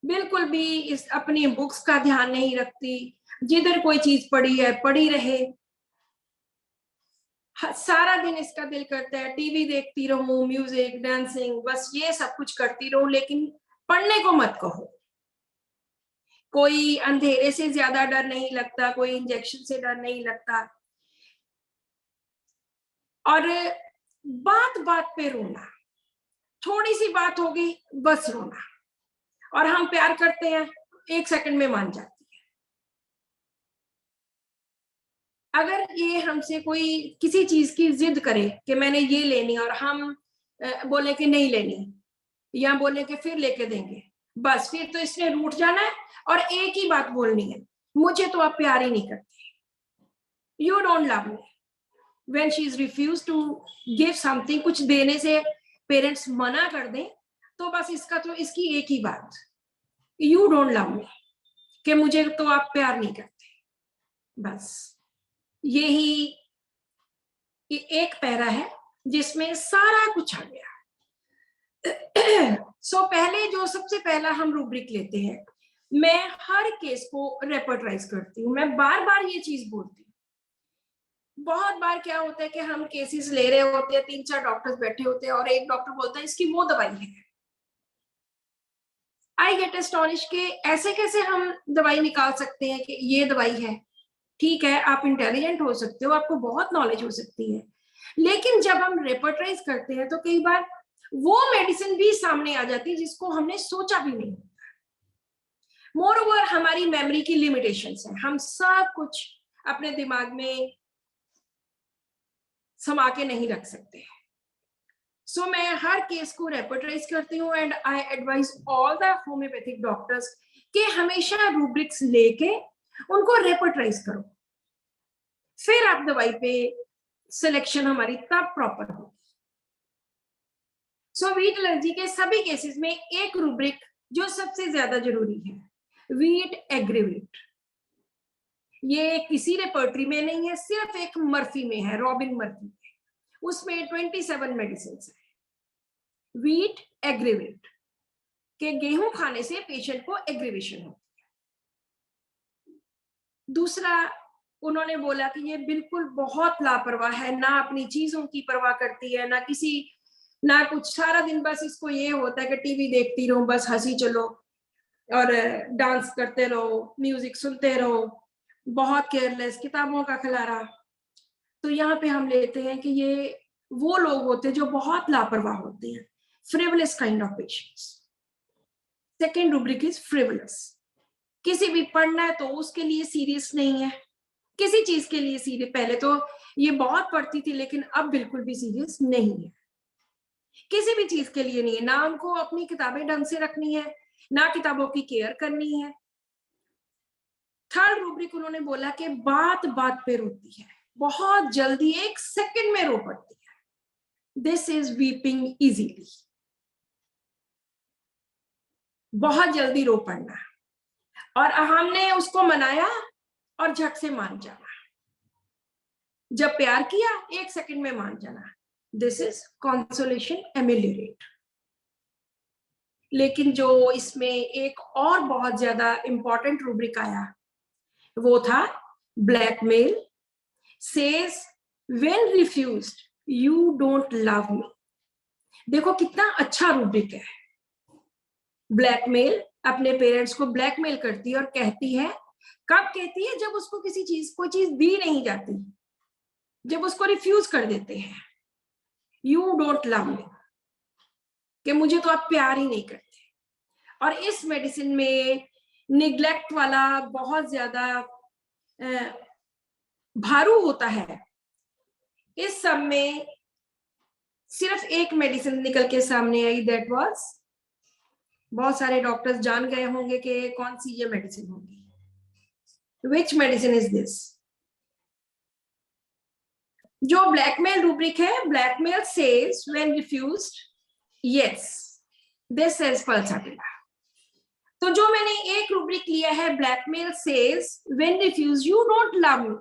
[SPEAKER 4] बिल्कुल भी इस अपनी बुक्स का ध्यान नहीं रखती, जिधर कोई चीज पड़ी है पड़ी रहे। सारा दिन इसका दिल करता है टीवी देखती रहूं, म्यूजिक, डांसिंग, बस ये सब कुछ करती रहूं, लेकिन पढ़ने को मत कहो। कोई अंधेरे से ज्यादा डर नहीं लगता, कोई इंजेक्शन से डर नहीं लगता, और बात बात पे रोना, थोड़ी सी बात होगी बस रोना, और हम प्यार करते हैं 1 सेकंड में मान जाती है। अगर ये हमसे कोई किसी चीज की जिद करे कि मैंने ये लेनी, और हम बोले कि नहीं लेनी, या बोले कि फिर लेके देंगे, बस फिर तो इसने रूठ जाना है और एक ही बात बोलनी है, मुझे तो आप प्यार ही नहीं करते, you don't love me. When she is refused to give something, कुछ देने से पेरेंट्स मना कर दें, तो बस इसका तो इसकी एक ही बात, you don't love me। कि मुझे तो आप प्यार नहीं करते। बस यही एक पैरा है जिसमें सारा कुछ आ गया। पहले जो सबसे पहला हम रूब्रिक लेते हैं, मैं हर केस को रेपर्टराइज करती हूँ। मैं बार बार ये चीज बोलती हूँ। बहुत बार क्या होता है कि हम केसेस ले रहे होते हैं, 3-4 डॉक्टर्स बैठे होते हैं और एक डॉक्टर बोलता है इसकी वो दवाई है। आई गेट एस्टोनिश के ऐसे कैसे हम दवाई निकाल सकते हैं कि ये दवाई है। ठीक है, आप इंटेलिजेंट हो सकते हो, आपको बहुत नॉलेज हो सकती है, लेकिन जब हम रेपर्टराइज करते हैं तो कई बार वो मेडिसिन भी सामने आ जाती है जिसको हमने सोचा भी नहीं। मोर ओवर हमारी मेमोरी की लिमिटेशंस है, हम सब कुछ अपने दिमाग में समा के नहीं रख सकते। सो मैं हर केस को रेपर्टराइज करती हूँ and I advise all the homeopathic doctors कि हमेशा रूब्रिक्स लेके उनको रेपर्टराइज करो, फिर आप दवाई पे सिलेक्शन हमारी तब प्रॉपर होगी। सो वीट एलर्जी के सभी केसेस में एक रूब्रिक जो सबसे ज्यादा जरूरी है, वीट एग्रीवेट। ये किसी रेपर्टरी में नहीं है, सिर्फ एक मर्फी में है, रॉबिन मर्फी में, उसमें 27 मेडिसिन है। वीट एग्रीवेट के गेहूं खाने से पेशेंट को एग्रीवेशन होती है। दूसरा, उन्होंने बोला कि ये बिल्कुल बहुत लापरवाह है, ना अपनी चीजों की परवाह करती है, ना कुछ, सारा दिन बस इसको ये होता है कि टीवी देखती रहो, बस हंसी चलो और डांस करते रहो, म्यूजिक सुनते रहो, बहुत केयरलेस, किताबों का खिलारा। तो यहाँ पे हम लेते हैं कि ये वो लोग होते हैं जो बहुत लापरवाह होते हैं, frivolous kind of patients. Second rubric is frivolous. किसी भी पढ़ना है तो उसके लिए सीरियस नहीं है, किसी चीज के लिए सीरियस, पहले तो ये बहुत पढ़ती थी लेकिन अब बिल्कुल भी सीरियस नहीं है, किसी भी चीज के लिए नहीं है, ना उनको अपनी किताबें ढंग से रखनी है, ना किताबों की केयर करनी है। थर्ड रूब्रिक उन्होंने बोला कि बात बात पे रोती है, बहुत जल्दी 1 सेकंड में रो पड़ती है। दिस इज वीपिंग इजीली, बहुत जल्दी रो पड़ना, और हमने उसको मनाया और झट से मान जाना, जब प्यार किया 1 सेकंड में मान जाना। This is consolation ameliorate. लेकिन जो इसमें एक और बहुत ज्यादा इंपॉर्टेंट रूब्रिक आया वो था blackmail, says when refused you don't love मी। देखो कितना अच्छा रूब्रिक है। ब्लैकमेल, अपने पेरेंट्स को ब्लैकमेल करती है और कहती है, कब कहती है? जब उसको किसी चीज, कोई चीज दी नहीं जाती, जब उसको रिफ्यूज कर देते हैं, यू डोंट लव मी, कि मुझे तो आप प्यार ही नहीं करते। और इस मेडिसिन में निग्लेक्ट वाला बहुत ज्यादा भारू होता है। इस सब में सिर्फ एक मेडिसिन निकल के सामने आई, दैट वाज, बहुत सारे डॉक्टर्स जान गए होंगे कि कौन सी ये मेडिसिन होगी। Which medicine is this? जो ब्लैकमेल रूब्रिक है, blackmail says when refused, yes, this is pulsatilla. तो जो मैंने एक रूब्रिक लिया है, blackmail says when refuse you don't love me,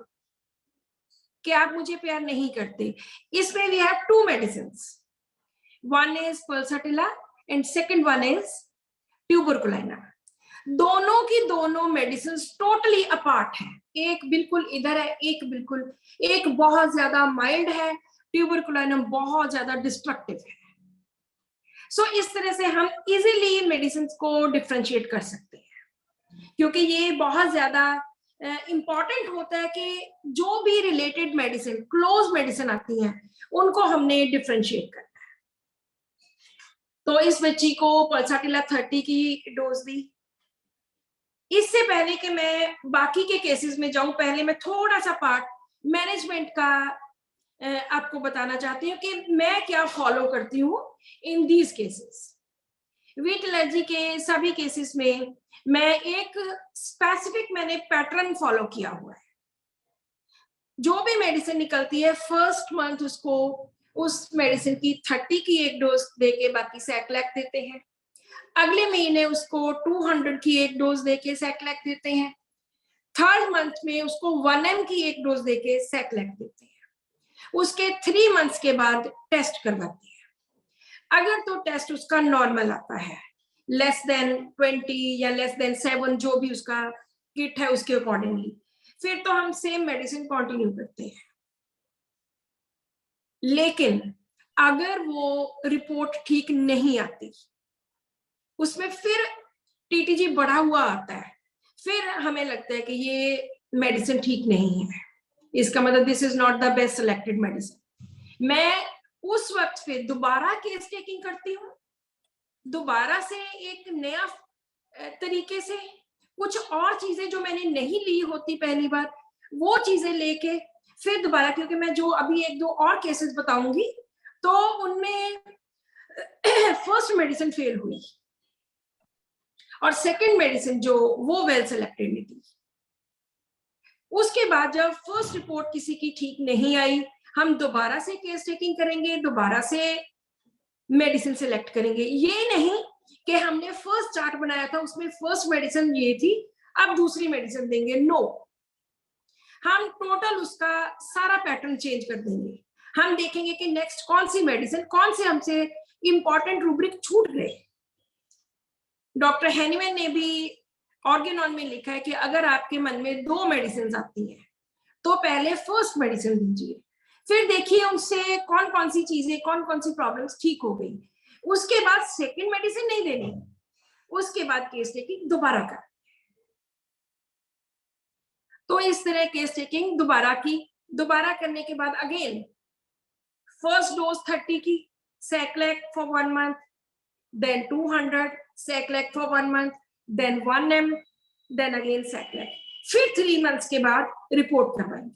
[SPEAKER 4] कि आप मुझे प्यार नहीं करते, इसमें we have 2 medicines, one is pulsatilla and second one is tuberculinum. दोनों की दोनों मेडिसिन टोटली अपार्ट है, एक बिल्कुल इधर है, एक बिल्कुल, एक बहुत ज्यादा माइल्ड है, ट्यूबरकुलाइना बहुत ज्यादा डिस्ट्रक्टिव है। सो इस तरह से हम इजीली मेडिसिन को डिफरेंशिएट कर सकते हैं, क्योंकि ये बहुत ज्यादा इंपॉर्टेंट होता है कि जो भी रिलेटेड मेडिसिन, क्लोज मेडिसिन आती हैं, उनको हमने डिफरेंशिएट करना है। तो इस बच्ची को पल्साटिला 30 की डोज दी। इससे पहले कि मैं बाकी के केसेस में जाऊं, पहले मैं थोड़ा सा पार्ट मैनेजमेंट का आपको बताना चाहती हूँ कि मैं क्या फॉलो करती हूँ in these cases. Wheat allergy के सभी केसेस में मैं एक स्पेसिफिक मैंने पैटर्न फॉलो किया हुआ है। जो भी मेडिसिन निकलती है, फर्स्ट मंथ उसको उस मेडिसिन की 30 की एक डोज देके बाकी सैक्लैक देते हैं। अगले महीने उसको 200 की एक डोज देके सैक्लेक देते हैं। 3rd मंथ में उसको 1 mg की एक डोज देके सैक्लेक देते हैं। उसके 3 मंथ्स के बाद टेस्ट करवाते हैं। अगर तो टेस्ट उसका नॉर्मल आता है, लेस देन 20 या लेस देन 7, जो भी उसका किट है उसके अकॉर्डिंगली, फिर तो हम सेम मेडिसिन कंटिन्यू करते हैं। लेकिन अगर वो रिपोर्ट ठीक नहीं आती, उसमें फिर टीटीजी बढ़ा हुआ आता है, फिर हमें लगता है कि ये मेडिसिन ठीक नहीं है, इसका मतलब this is not the best selected medicine. मैं उस वक्त फिर दोबारा केस टेकिंग करती हूँ, दोबारा से एक नया तरीके से कुछ और चीजें जो मैंने नहीं ली होती पहली बार, वो चीजें लेके फिर दोबारा, क्योंकि मैं जो अभी 1-2 और केसेस बताऊंगी तो उनमें फर्स्ट मेडिसिन फेल हुई और सेकंड मेडिसिन जो वो वेल सिलेक्टेड नहीं थी। उसके बाद जब फर्स्ट रिपोर्ट किसी की ठीक नहीं आई, हम दोबारा से केस टेकिंग करेंगे, दोबारा से मेडिसिन सिलेक्ट करेंगे। ये नहीं कि हमने फर्स्ट चार्ट बनाया था उसमें फर्स्ट मेडिसिन ये थी, अब दूसरी मेडिसिन देंगे, नो। हम टोटल उसका सारा पैटर्न चेंज कर देंगे। हम देखेंगे कि नेक्स्ट कौन सी मेडिसिन, कौन से हमसे इंपॉर्टेंट रूब्रिक छूट गए। डॉक्टर हैनीमैन ने भी ऑर्गेनॉन में लिखा है कि अगर आपके मन में 2 मेडिसिन आती हैं तो पहले फर्स्ट मेडिसिन दीजिए, फिर देखिए उनसे कौन कौन सी चीजें, कौन कौन सी प्रॉब्लम्स ठीक हो गई, उसके बाद सेकंड मेडिसिन नहीं देनी, उसके बाद केस टेकिंग दोबारा कर। तो इस तरह केस टेकिंग दोबारा की, दोबारा करने के बाद अगेन फर्स्ट डोज 30 की saclac for 1 month, then 200 saclac for 1 month, then 1 mg, then again saclac. फिर 3 मंथ्स के बाद रिपोर्ट करवाएंगे।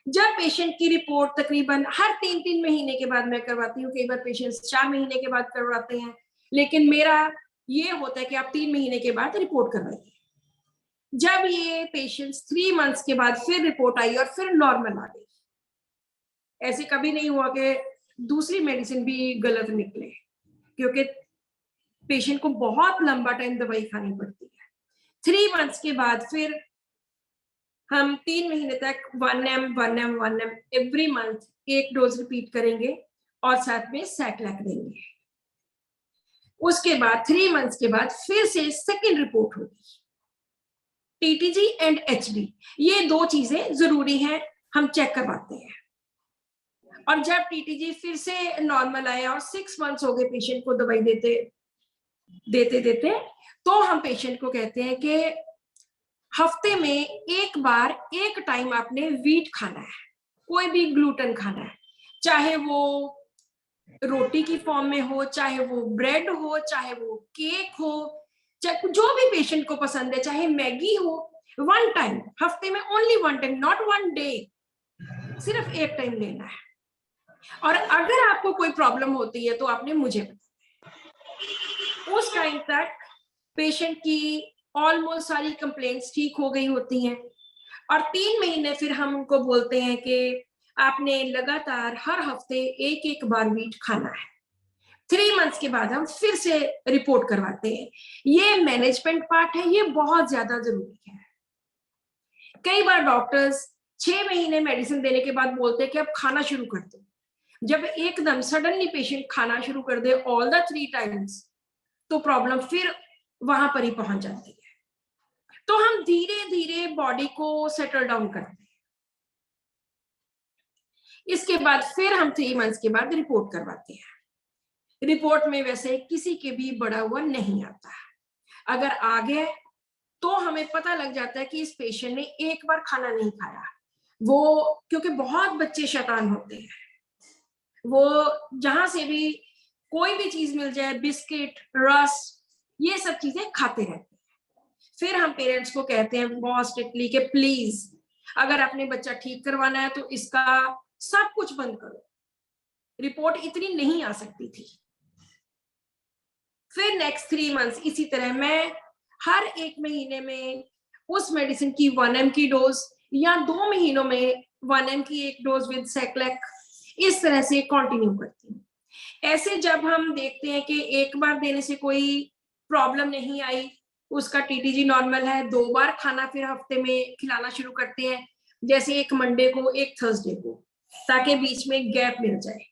[SPEAKER 4] जब पेशेंट की रिपोर्ट तकरीबन हर 3-3 महीने के बाद मैं करवाती हूँ, कई बार पेशेंट्स 4 महीने के बाद करवाते हैं, लेकिन मेरा ये होता है कि आप 3 महीने के बाद रिपोर्ट करवाइए। जब ये पेशेंट्स 3 मंथ्स के बाद फिर रिपोर्ट आई और फिर नॉर्मल आ गई, ऐसे कभी नहीं हुआ कि दूसरी मेडिसिन भी गलत निकले, क्योंकि पेशेंट को बहुत लंबा टाइम दवाई खानी पड़ती है। 3 मंथ्स के बाद फिर हम 3 महीने तक 1 mg एवरी मंथ एक डोज रिपीट करेंगे और साथ में सैक्लेक देंगे। उसके बाद 3 मंथ्स के बाद फिर से सेकंड रिपोर्ट होगी। टीटीजी एंड एचबी, ये 2 चीजें जरूरी हैं, हम चेक करवाते हैं। और जब टीटीजी फिर से नॉर्मल आया और 6 मंथ्स हो गए पेशेंट को दवाई देते, तो हम पेशेंट को कहते हैं कि हफ्ते में एक बार एक टाइम आपने व्हीट खाना है, कोई भी ग्लूटेन खाना है, चाहे वो रोटी की फॉर्म में हो, चाहे वो ब्रेड हो, चाहे वो केक हो, चाहे जो भी पेशेंट को पसंद है, चाहे मैगी हो, 1 टाइम हफ्ते में, ओनली 1 टाइम, नॉट 1 डे, सिर्फ एक टाइम लेना है। और अगर आपको कोई प्रॉब्लम होती है तो आपने मुझे बताया। उस टाइम तक पेशेंट की ऑलमोस्ट सारी कंप्लेंट्स ठीक हो गई होती हैं और 3 महीने फिर हम उनको बोलते हैं कि आपने लगातार हर हफ्ते एक बार व्हीट खाना है। 3 मंथ्स के बाद हम फिर से रिपोर्ट करवाते हैं। ये मैनेजमेंट पार्ट है, ये बहुत ज्यादा जरूरी है। कई बार डॉक्टर्स 6 महीने मेडिसिन देने के बाद बोलते हैं कि अब खाना शुरू कर दो। जब एकदम सडनली पेशेंट खाना शुरू कर दे ऑल द 3 टाइम्स, तो प्रॉब्लम फिर वहां पर ही पहुंच जाती है। तो हम धीरे धीरे बॉडी को सेटल डाउन करते हैं। इसके बाद फिर हम 3 मंथ्स के बाद रिपोर्ट करवाते हैं। रिपोर्ट में वैसे किसी के भी बड़ा हुआ नहीं आता, अगर आ गया तो हमें पता लग जाता है कि इस पेशेंट ने एक बार खाना नहीं खाया। वो क्योंकि बहुत बच्चे शैतान होते हैं, वो जहां से भी कोई भी चीज मिल जाए, बिस्किट, रस, ये सब चीजें खाते रहते हैं। फिर हम पेरेंट्स को कहते हैं बहुत स्ट्रिक्टली कि प्लीज अगर आपने बच्चा ठीक करवाना है तो इसका सब कुछ बंद करो, रिपोर्ट इतनी नहीं आ सकती थी। फिर नेक्स्ट 3 मंथ्स इसी तरह मैं हर 1 महीने में उस मेडिसिन की 1 mg की डोज या 2 महीनों में 1 mg की एक डोज विद सैक्लेक, इस तरह से कंटिन्यू करती हूँ। ऐसे जब हम देखते हैं कि एक बार देने से कोई प्रॉब्लम नहीं आई, उसका टीटीजी नॉर्मल है, 2 बार खाना फिर हफ्ते में खिलाना शुरू करते हैं, जैसे एक मंडे को एक थर्सडे को, ताकि बीच में गैप मिल जाए।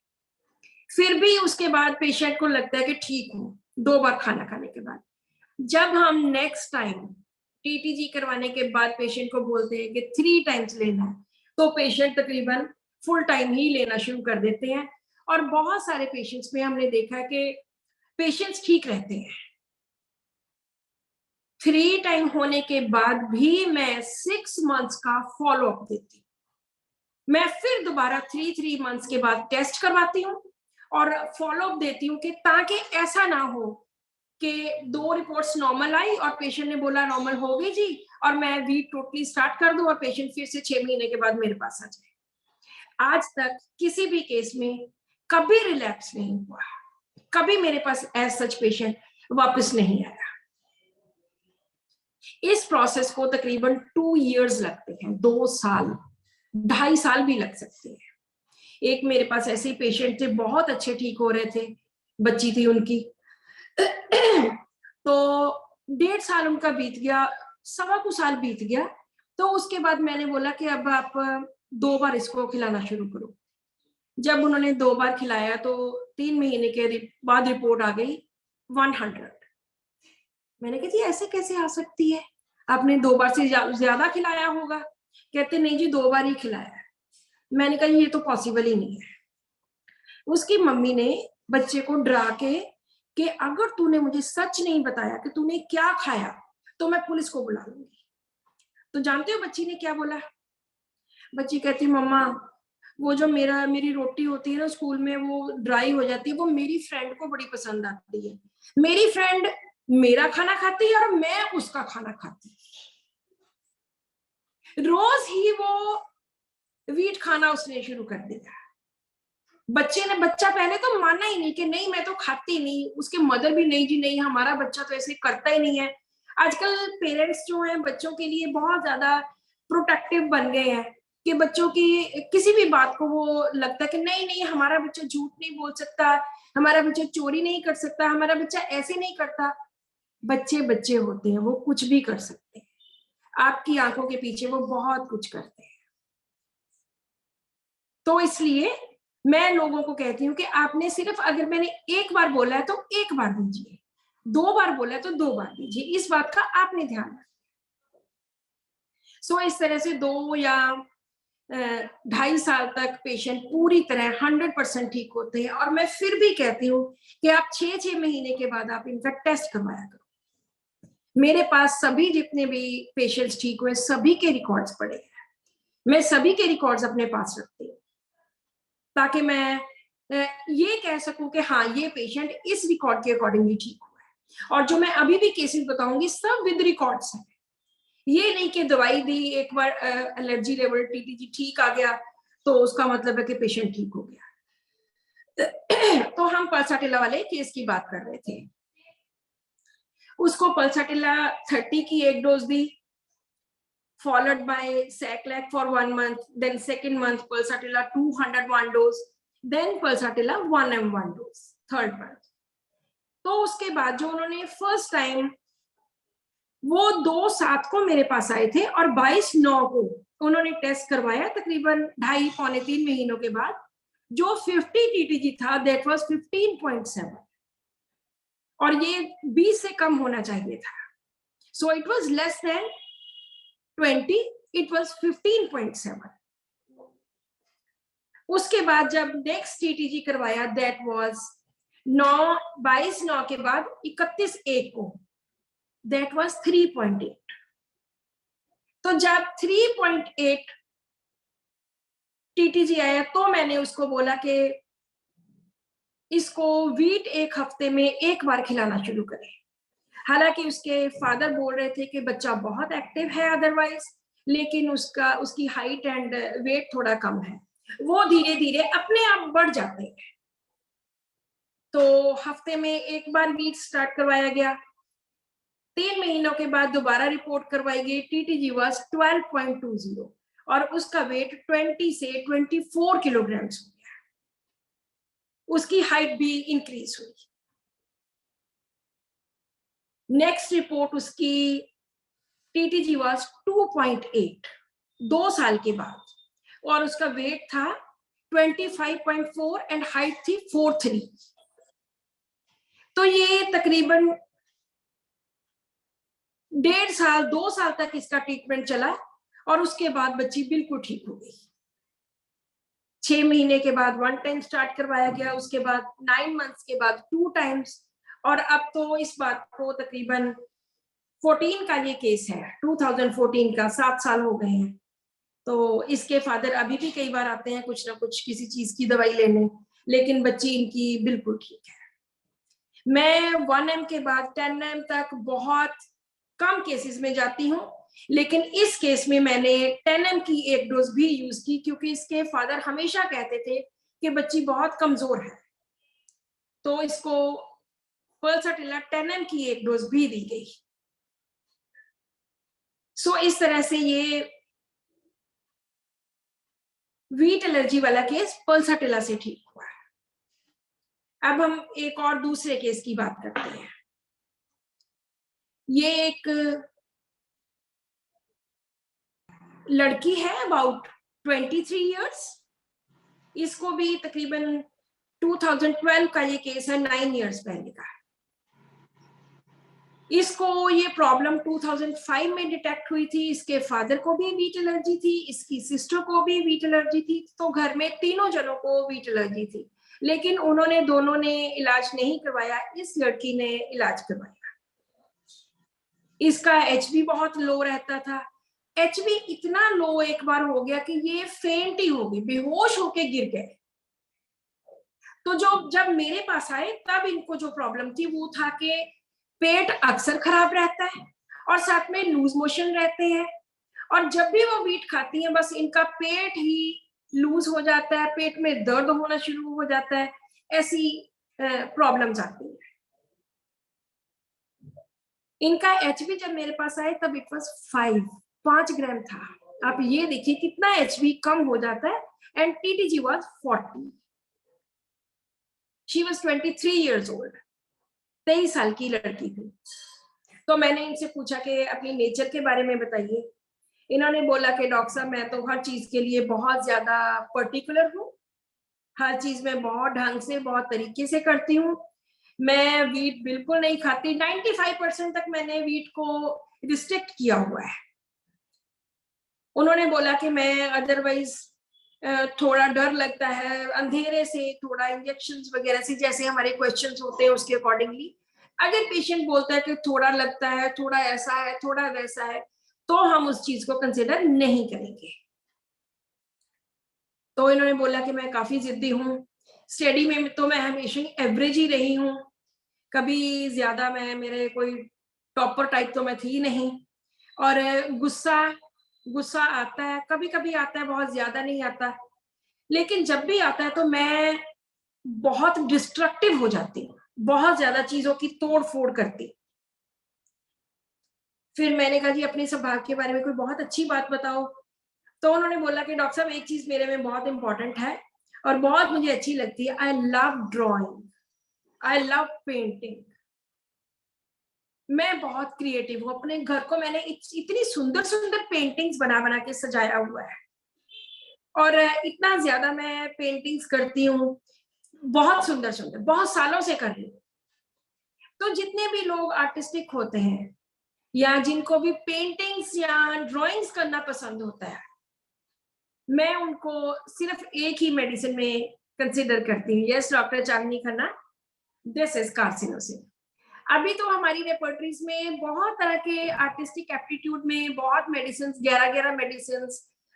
[SPEAKER 4] फिर भी उसके बाद पेशेंट को लगता है कि ठीक हूँ 2 बार खाना खाने के बाद। जब हम नेक्स्ट टाइम टीटीजी करवाने के बाद पेशेंट को बोलते हैं कि 3 टाइम्स लेना है, तो पेशेंट तकरीबन फुल टाइम ही लेना शुरू कर देते हैं। और बहुत सारे पेशेंट्स में हमने देखा कि पेशेंट्स ठीक रहते हैं। 3 टाइम होने के बाद भी मैं 6 मंथ्स का फॉलो अप देती हूँ। मैं फिर दोबारा 3 मंथ्स के बाद टेस्ट करवाती हूँ और फॉलो अप देती हूँ, कि ताकि ऐसा ना हो कि 2 रिपोर्ट्स नॉर्मल आई और पेशेंट ने बोला नॉर्मल हो गई जी, और मैं वीक टोटली स्टार्ट कर दूं और पेशेंट फिर से 6 महीने के बाद मेरे पास आ जाए। आज तक किसी भी केस में कभी रिलैप्स नहीं हुआ, कभी मेरे पास एज सच पेशेंट वापस नहीं आया। इस प्रोसेस को तकरीबन 2 इयर्स लगते हैं, 2 साल, 2.5 साल भी लग सकते हैं। एक मेरे पास ऐसे ही पेशेंट थे, बहुत अच्छे ठीक हो रहे थे, बच्ची थी उनकी, तो 1.5 साल उनका बीत गया, 1.25 साल बीत गया। तो उसके बाद मैंने बोला कि अब आप 2 बार इसको खिलाना शुरू करो। जब उन्होंने 2 बार खिलाया तो 3 महीने के बाद रिपोर्ट आ गई 100। मैंने कहा जी ऐसे कैसे आ सकती है, आपने 2 बार से ज्यादा खिलाया होगा। कहते नहीं जी 2 बार ही खिलाया है। मैंने कहा ये तो पॉसिबल ही नहीं है। उसकी मम्मी ने बच्चे को डरा के कि अगर तूने मुझे सच नहीं बताया कि तूने क्या खाया तो मैं पुलिस को बुला लूंगी। तो जानते हो बच्ची ने क्या बोला? बच्ची कहती मम्मा वो जो मेरी रोटी होती है ना स्कूल में, वो ड्राई हो जाती है, वो मेरी फ्रेंड को बड़ी पसंद आती है। मेरी फ्रेंड मेरा खाना खाती है और मैं उसका खाना खाती हूँ। रोज ही वो वीट खाना उसने शुरू कर दिया। बच्चा पहले तो माना ही नहीं कि नहीं मैं तो खाती नहीं। उसके मदर भी नहीं जी नहीं, हमारा बच्चा तो ऐसे करता ही नहीं है। आजकल पेरेंट्स जो हैं बच्चों के लिए बहुत ज्यादा प्रोटेक्टिव बन गए हैं कि बच्चों की किसी भी बात को वो लगता है कि नहीं नहीं हमारा बच्चा झूठ नहीं बोल सकता, हमारा बच्चा चोरी नहीं कर सकता, हमारा बच्चा ऐसे नहीं करता। बच्चे बच्चे होते हैं, वो कुछ भी कर सकते हैं। आपकी आंखों के पीछे वो बहुत कुछ करते हैं। तो इसलिए मैं लोगों को कहती हूँ कि आपने सिर्फ अगर मैंने 1 बार बोला है तो 1 बार दीजिए, 2 बार बोला है तो 2 बार दीजिए। इस बात का आपने ध्यान रखना। सो इस तरह से 2 या 2.5 साल तक पेशेंट पूरी तरह 100% ठीक होते हैं। और मैं फिर भी कहती हूँ कि आप 6 महीने के बाद आप इनका टेस्ट करवाया करो। मेरे पास सभी जितने भी पेशेंट्स ठीक हुए सभी के रिकॉर्ड्स पड़े हैं। मैं सभी के रिकॉर्ड्स अपने पास रखती हूँ ताकि मैं ये कह सकूं कि हाँ ये पेशेंट इस रिकॉर्ड के अकॉर्डिंगली ठीक हुआ है। और जो मैं अभी भी केसेस बताऊंगी सब विद रिकॉर्ड्स हैं। ये नहीं कि दवाई दी, एक बार एलर्जी लेवल टीटीजी ठीक आ गया तो उसका मतलब है कि पेशेंट ठीक हो गया। तो हम पल्साटिला वाले केस की बात कर रहे थे। उसको पल्साटिला 30 की 1 dose the, followed by Saclac for 1 month, then second month Pulsatilla 201 dose, then Pulsatilla 1M1 dose, third month. तो उसके बाद जो उन्होंने फर्स्ट टाइम वो 2/7 को मेरे पास आए थे और 22/9 को उन्होंने टेस्ट करवाया, तकरीबन 2.5-3 महीनों के बाद। जो 50 टीटीजी था दैट वाज 15.7 और ये 20 से कम होना चाहिए था। So it was less than 20, it was 15.7. उसके बाद जब नेक्स्ट टीटीजी करवाया दैट वाज 22/9 के बाद 31/1 को दैट वाज 3.8। तो जब 3.8 टीटीजी आया तो मैंने उसको बोला कि इसको वीट 1 हफ्ते में 1 बार खिलाना शुरू करें। हालांकि उसके फादर बोल रहे थे कि बच्चा बहुत एक्टिव है अदरवाइज, लेकिन उसकी हाइट एंड वेट थोड़ा कम है, वो धीरे धीरे अपने आप बढ़ जाते हैं। तो हफ्ते में 1 बार वीट स्टार्ट करवाया गया। 3 महीनों के बाद दोबारा रिपोर्ट करवाई गई, टीटीजी वाज 12.20 और उसका वेट 20 से 24 किलोग्राम हो गया। उसकी हाइट भी इंक्रीज हुई। नेक्स्ट रिपोर्ट उसकी टीटीजी वाज 2.8 2 साल के बाद, और उसका वेट था 25.4 एंड हाइट थी 4.3। तो ये तकरीबन 1.5 साल 2 साल तक इसका ट्रीटमेंट चला, और उसके बाद बच्ची बिल्कुल ठीक हो गई। 6 महीने के बाद 1 टाइम स्टार्ट करवाया गया, उसके बाद 9 मंथ्स के बाद 2 टाइम्स, और अब तो इस बात को तकरीबन 14 का ये केस है, 2014 का, 7 साल हो गए हैं। तो इसके फादर अभी भी कई बार आते हैं कुछ ना कुछ किसी चीज की दवाई लेने, लेकिन बच्ची इनकी बिल्कुल ठीक है। मैं 1M के बाद 10M तक बहुत कम केसेस में जाती हूँ, लेकिन इस केस में मैंने 10M की एक डोज भी यूज की, क्योंकि इसके फादर हमेशा कहते थे कि बच्ची बहुत कमजोर है, तो इसको पल्साटिला 10M की एक डोज भी दी गई। सो इस तरह से ये वीट एलर्जी वाला केस पल्साटिला से ठीक हुआ है। अब हम एक और दूसरे केस की बात करते हैं। ये एक लड़की है अबाउट 23 इयर्स, इसको भी तकरीबन 2012 का ये केस है, 9 इयर्स पहले का। इसको ये प्रॉब्लम 2005 में डिटेक्ट हुई थी। इसके फादर को भी वीट एलर्जी थी, इसकी सिस्टर को भी वीट एलर्जी थी, तो घर में तीनों जनों को वीट एलर्जी थी, लेकिन उन्होंने दोनों ने इलाज नहीं करवाया, इस लड़की ने इलाज करवाया। इसका HB बहुत लो रहता था। HB इतना लो एक बार हो गया कि ये फेंट ही हो गई, बेहोश होके गिर गए। तो जब मेरे पास आए तब इनको जो प्रॉब्लम थी वो था कि पेट अक्सर खराब रहता है और साथ में लूज मोशन रहते हैं, और जब भी वो वीट खाती हैं बस इनका पेट ही लूज हो जाता है, पेट में दर्द होना शुरू हो जाता है, ऐसी प्रॉब्लम्स आती हैं। इनका HB जब मेरे पास आए तब इट वाज 5 ग्राम था। आप ये देखिए कितना HB कम हो जाता है, and TTG was 40। She was 23 years old, 23 साल की लड़की थी। तो मैंने इनसे पूछा कि अपनी नेचर के बारे में बताइए। इन्होंने बोला कि डॉक्टर साहब मैं तो हर चीज के लिए बहुत ज्यादा पर्टिकुलर हूँ, हर चीज में बहुत ढंग से बहुत तरीके से करती हूँ, मैं वीट बिल्कुल नहीं खाती, 95% तक मैंने वीट को रिस्ट्रिक्ट किया हुआ है। उन्होंने बोला कि मैं अदरवाइज थोड़ा डर लगता है अंधेरे से, थोड़ा इंजेक्शंस वगैरह से, जैसे हमारे क्वेश्चंस होते हैं उसके अकॉर्डिंगली अगर पेशेंट बोलता है कि थोड़ा लगता है, थोड़ा ऐसा है, थोड़ा वैसा है, तो हम उस चीज को कंसिडर नहीं करेंगे। तो इन्होंने बोला कि मैं काफी जिद्दी हूँ, स्टडी में तो मैं हमेशा एवरेज ही रही हूँ, कभी ज्यादा मेरे कोई टॉपर टाइप तो मैं थी नहीं, और गुस्सा आता है, कभी कभी आता है, बहुत ज्यादा नहीं आता, लेकिन जब भी आता है तो मैं बहुत डिस्ट्रक्टिव हो जाती हूँ, बहुत ज्यादा चीजों की तोड़ फोड़ करती। फिर मैंने कहा जी अपने स्वभाव के बारे में कोई बहुत अच्छी बात बताओ। तो उन्होंने बोला कि डॉक्टर साहब एक चीज मेरे में बहुत इंपॉर्टेंट है और बहुत मुझे अच्छी लगती है, I love drawing, I love painting, मैं बहुत क्रिएटिव हूँ। अपने घर को मैंने इतनी सुंदर सुंदर पेंटिंग्स बना बना के सजाया हुआ है, और इतना ज्यादा मैं पेंटिंग्स करती हूँ, बहुत सुंदर सुंदर, बहुत सालों से कर रही हूँ। तो जितने भी लोग आर्टिस्टिक होते हैं या जिनको भी पेंटिंग्स या ड्राइंग्स करना पसंद होता है, मैं उनको सिर्फ एक ही मेडिसिन में कंसिडर करती हूँ। Yes doctor Chandni Khanna, this is carcinosin. अभी तो हमारी रेपर्टरीज में बहुत तरह के आर्टिस्टिक एप्टीट्यूड में बहुत medicine, 11 medicine,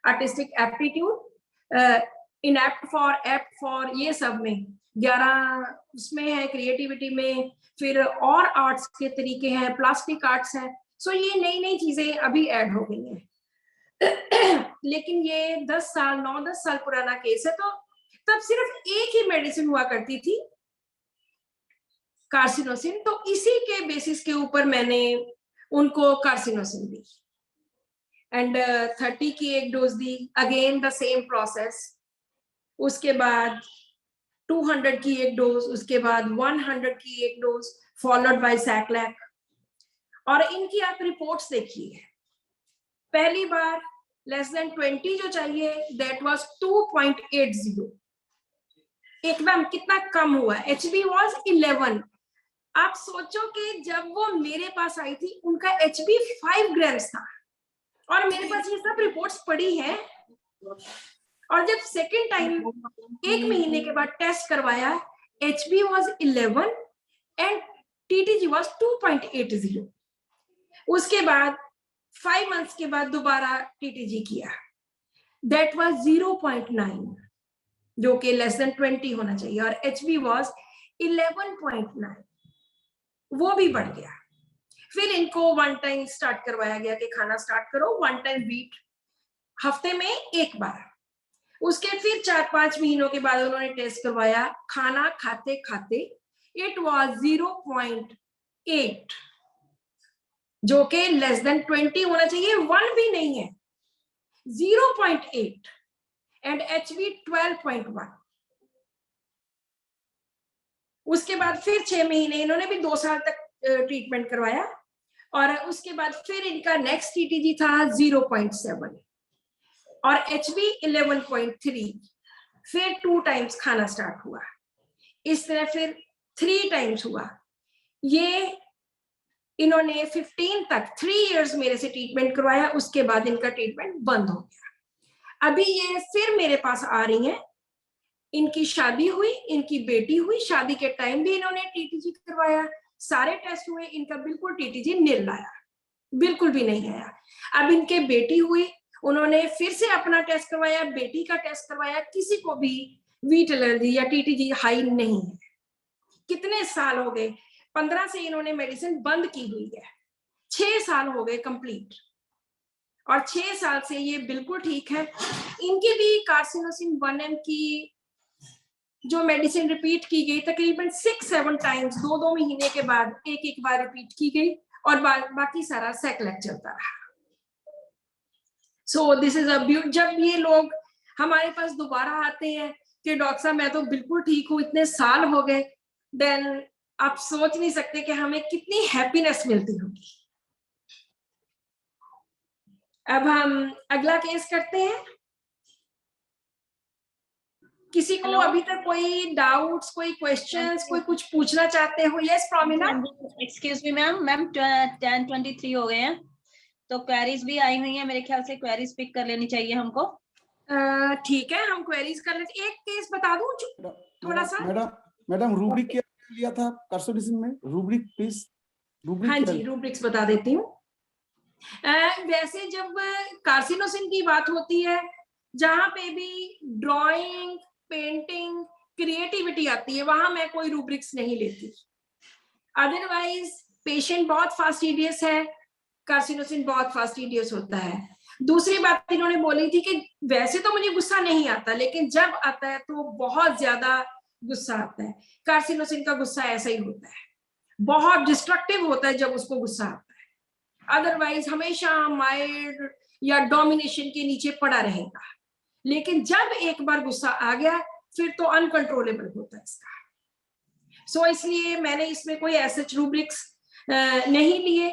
[SPEAKER 4] artistic aptitude, inept for, apt for, ये सब में 11 उसमें है, क्रिएटिविटी में, फिर और आर्ट्स के तरीके हैं, प्लास्टिक आर्ट्स है। सो ये नई नई चीजें अभी ऐड हो गई हैं। लेकिन ये 9-10 साल पुराना केस है, तो तब सिर्फ एक ही मेडिसिन हुआ करती थी, कार्सिनोसिन। तो इसी के बेसिस के ऊपर मैंने उनको कार्सिनोसिन दी, एंड 30 की एक dose the, again the same process. उसके बाद 200 की एक डोज, उसके बाद 100 की एक डोज, फॉलोड बाय सैक्लैक। और इनकी आप रिपोर्ट्स देखिए, पहली बार लेस देन 20 जो चाहिए, दैट वाज 2.80, एकदम कितना कम हुआ। HB was 11। आप सोचो कि जब वो मेरे पास आई थी उनका HB 5 ग्राम्स था, और मेरे पास ये सब रिपोर्ट्स पड़ी हैं। और जब सेकेंड टाइम 1 महीने के बाद टेस्ट करवाया, HB was 11 and TTG was 2.80। उसके बाद 5 मंथ्स के बाद दोबारा TTG किया, दैट वाज 0.9, जो कि लेस देन 20 होना चाहिए, और HB वाज 11.9, वो भी बढ़ गया। फिर इनको 1 टाइम स्टार्ट करवाया गया कि खाना स्टार्ट करो 1 टाइम वीट, हफ्ते में 1 बार। उसके फिर 4-5 महीनों के बाद उन्होंने टेस्ट करवाया, खाना खाते खाते इट वाज 0.8, जो कि लेस देन 20 होना चाहिए, 1 भी नहीं है, 0.8, एंड HB 12.1। उसके बाद फिर 6 महीने, इन्होंने भी 2 साल तक ट्रीटमेंट करवाया, और उसके बाद फिर इनका नेक्स्ट TTG था 0.7 और HB 11.3। फिर 2 टाइम्स खाना स्टार्ट हुआ, इस तरह फिर 3 टाइम्स हुआ। ये इन्होंने 15 तक 3 इयर्स मेरे से ट्रीटमेंट करवाया, उसके बाद इनका ट्रीटमेंट बंद हो गया। अभी ये फिर मेरे पास आ रही हैं, इनकी शादी हुई, इनकी बेटी हुई, शादी के टाइम भी इन्होंने TTG करवाया, सारे टेस्ट हुए, इनका बिल्कुल TTG नील आया, बिल्कुल भी नहीं आया। अब इनके बेटी हुई, उन्होंने फिर से अपना टेस्ट करवाया, बेटी का टेस्ट करवाया, किसी को भी वीट एलर्जी या TTG हाई नहीं है। कितने साल हो गए, 15 से इन्होंने मेडिसिन बंद की हुई है, 6 साल हो गए कंप्लीट, और 6 साल से ये बिल्कुल ठीक है। इनकी भी कार्सिनोसिन 1M की जो मेडिसिन रिपीट की गई, तकरीबन 6-7 टाइम्स 2-2 महीने के बाद एक बार रिपीट की गई, और बाकी सारा सैक्लैक चलता रहा। So this is a beauty. जब ये लोग हमारे पास दोबारा आते हैं कि डॉक्टर साहब मैं तो बिल्कुल ठीक हूँ, इतने साल हो गए, देन आप सोच नहीं सकते कि हमें कितनी हैप्पीनेस मिलती होगी। अब हम अगला केस करते हैं। किसी को
[SPEAKER 2] Hello?
[SPEAKER 4] अभी तक कोई डाउट्स, कोई क्वेश्चंस, कोई कुछ पूछना चाहते हो? यस प्रोमिना।
[SPEAKER 2] एक्सक्यूज मी मैम, 10:23 हो गए हैं, तो क्वेरीज भी आई हुई हैं, मेरे ख्याल से क्वेरीज पिक कर लेनी चाहिए हमको।
[SPEAKER 4] ठीक है, हम क्वेरीज कर लेते। एक केस बता दूं थोड़ा सा।
[SPEAKER 5] मैडम रूब्रिक क्या लिया था कार्सिनोसिन में? Rubric please, rubric.
[SPEAKER 4] हाँ जी, रूब्रिक्स बता देती हूँ। वैसे जब कार्सिनोसिन की बात होती है, जहां पे भी ड्राइंग, पेंटिंग, क्रिएटिविटी आती है, वहां मैं कोई रूब्रिक्स नहीं लेती। अदरवाइज पेशेंट बहुत फास्टिडियस है, कार्सिनोसिन बहुत फास्टिडियस होता है। दूसरी बात इन्होंने बोली थी कि वैसे तो मुझे गुस्सा नहीं आता, लेकिन जब आता है तो बहुत ज्यादा गुस्सा आता है। कार्सिनोसिन का गुस्सा ऐसा ही होता है, बहुत डिस्ट्रक्टिव होता है जब उसको गुस्सा आता है। अदरवाइज हमेशा माइल्ड या डोमिनेशन के नीचे पड़ा रहेगा, लेकिन जब एक बार गुस्सा आ गया फिर तो अनकंट्रोलेबल होता है इसका। सो इसलिए मैंने इसमें कोई ऐसे रूब्रिक्स नहीं लिए।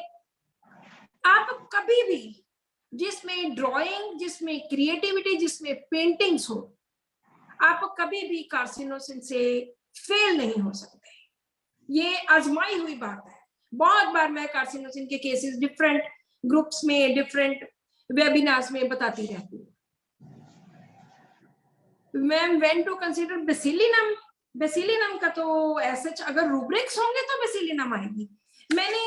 [SPEAKER 4] आप कभी भी जिसमें ड्राइंग, जिसमें क्रिएटिविटी, जिसमें पेंटिंग्स हो, आप कभी भी कार्सिनोसिन से फेल नहीं हो सकते। ये आजमाई हुई बात है। बहुत बार मैं कार्सिनोसिन के केसेस डिफरेंट ग्रुप्स में, डिफरेंट वेबिनार्स में बताती रहती हूँ। मैम व्हेन टू कंसीडर बेसिलिनम, बेसिलिनम का तो ऐसा अगर रूब्रिक्स होंगे तो बेसिलिनम आएगी। मैंने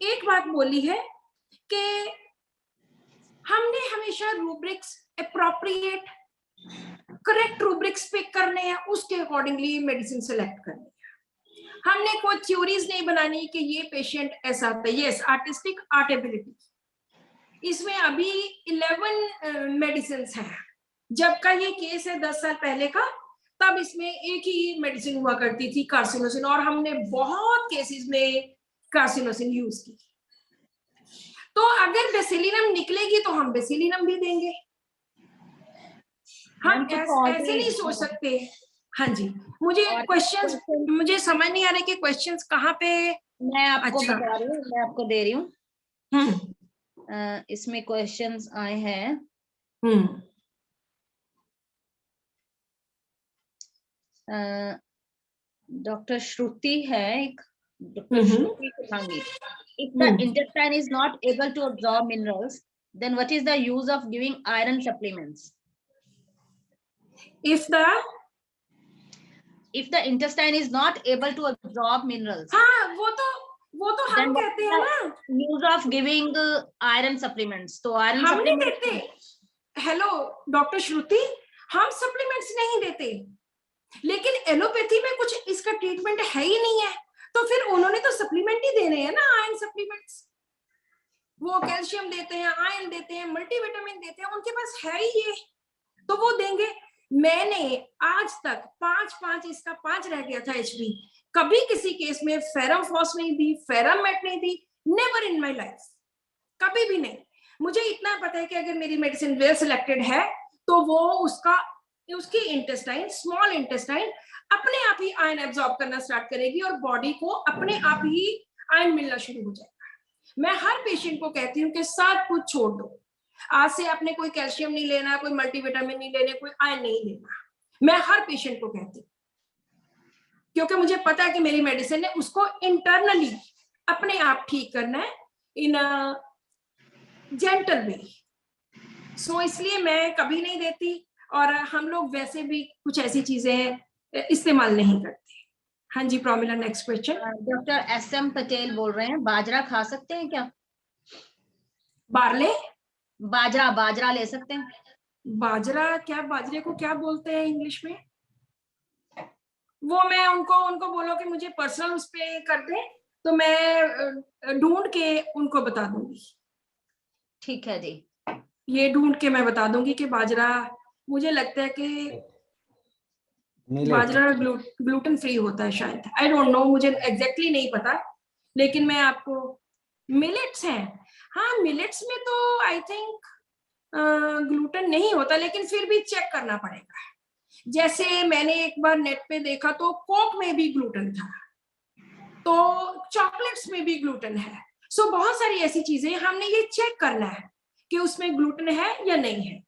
[SPEAKER 4] एक बात बोली है कि हमने हमेशा rubrics appropriate, correct rubrics pick करने हैं, उसके अकॉर्डिंगली मेडिसिन सेलेक्ट करनी है। हमने कोई थ्योरीज नहीं बनानी कि ये पेशेंट ऐसा होता है। यस, आर्टिस्टिक आर्ट एबिलिटी, इसमें अभी 11 मेडिसिन हैं। जब का ये केस है 10 साल पहले का, तब इसमें एक ही मेडिसिन हुआ करती थी कार्सिनोसिन, और हमने बहुत केसेस में कार्सिनोसिन यूज की। तो अगर बेसिलिनम निकलेगी तो हम बेसिलिनम भी देंगे। हम ऐसे नहीं सोच सकते हाँ जी, मुझे
[SPEAKER 2] और
[SPEAKER 4] क्वेश्चंस, मुझे समझ नहीं आ रहे कि क्वेश्चंस कहाँ पे।
[SPEAKER 2] मैं आपको
[SPEAKER 4] अच्छा।
[SPEAKER 2] बता रही हूँ, मैं आपको दे रही हूँ। इसमें क्वेश्चंस आए हैं। डॉक्टर श्रुति है एक, doctor Shruti Kuthangi. If the intestine is not able to absorb minerals, then what is the use of giving iron supplements?
[SPEAKER 4] If the
[SPEAKER 2] intestine is not able to absorb minerals,
[SPEAKER 4] हाँ, वो तो हम
[SPEAKER 2] then what
[SPEAKER 4] कहते
[SPEAKER 2] is
[SPEAKER 4] हैं
[SPEAKER 2] the
[SPEAKER 4] ना,
[SPEAKER 2] use of giving iron supplements? तो iron
[SPEAKER 4] हम नहीं
[SPEAKER 2] supplements
[SPEAKER 4] देते। हेलो डॉक्टर श्रुति, हम सप्लीमेंट्स नहीं देते, लेकिन एलोपैथी में कुछ इसका ट्रीटमेंट है ही नहीं है, तो फिर उन्होंने तो सप्लीमेंट ही देने हैं ना, आयरन सप्लीमेंट्स। वो कैल्शियम देते हैं, आयरन देते हैं, मल्टीविटामिन देते हैं, उनके पास है ही ये, तो वो देंगे। मैंने आज तक 5 इसका 5 रह गया था एचबी, कभी किसी केस में फेरम फॉस नहीं दी, फेरमेट नहीं दी, नेवर इन माय लाइफ, कभी भी नहीं। मुझे इतना पता है कि अगर मेरी मेडिसिन वेल सिलेक्टेड है तो वो उसकी इंटेस्टाइन, स्मॉल इंटेस्टाइन अपने आप ही आयरन एब्जॉर्ब करना स्टार्ट करेगी और बॉडी को अपने आप ही आयरन मिलना शुरू हो जाएगा। मैं हर पेशेंट को कहती हूँ कि सब कुछ छोड़ दो, आज से आपने कोई कैल्शियम नहीं लेना, कोई मल्टीविटामिन नहीं लेने, कोई आयरन नहीं लेना। मैं हर पेशेंट को कहती हूँ, क्योंकि मुझे पता है कि मेरी मेडिसिन ने उसको इंटरनली अपने आप ठीक करना है इन जेंटल वे। सो इसलिए मैं कभी नहीं देती, और हम लोग वैसे भी कुछ ऐसी चीजें इस्तेमाल नहीं करते। हाँ जी Pramila, next question.
[SPEAKER 2] Doctor SM Patel बोल रहे हैं, बाजरा खा सकते हैं क्या?
[SPEAKER 4] बारले,
[SPEAKER 2] बाजरा ले सकते हैं?
[SPEAKER 4] बाजरा क्या, बाजरे को क्या बोलते हैं इंग्लिश में? वो मैं उनको बोलो कि मुझे पर्सनल उस पे कर दे, तो मैं ढूंढ के उनको बता दूंगी।
[SPEAKER 2] ठीक है जी,
[SPEAKER 4] ये ढूंढ के मैं बता दूंगी कि बाजरा, मुझे लगता है कि बाजरा ग्लूटेन फ्री होता है शायद, आई डोंट नो, मुझे एग्जैक्टली नहीं पता, लेकिन मैं आपको, मिलेट्स हैं, हाँ मिलेट्स में तो आई थिंक ग्लूटेन नहीं होता, लेकिन फिर भी चेक करना पड़ेगा। जैसे मैंने एक बार नेट पे देखा तो कोक में भी ग्लूटेन था, तो चॉकलेट्स में भी ग्लूटेन है। सो बहुत सारी ऐसी चीजें हमने ये चेक करना है कि उसमें ग्लूटेन है या नहीं है।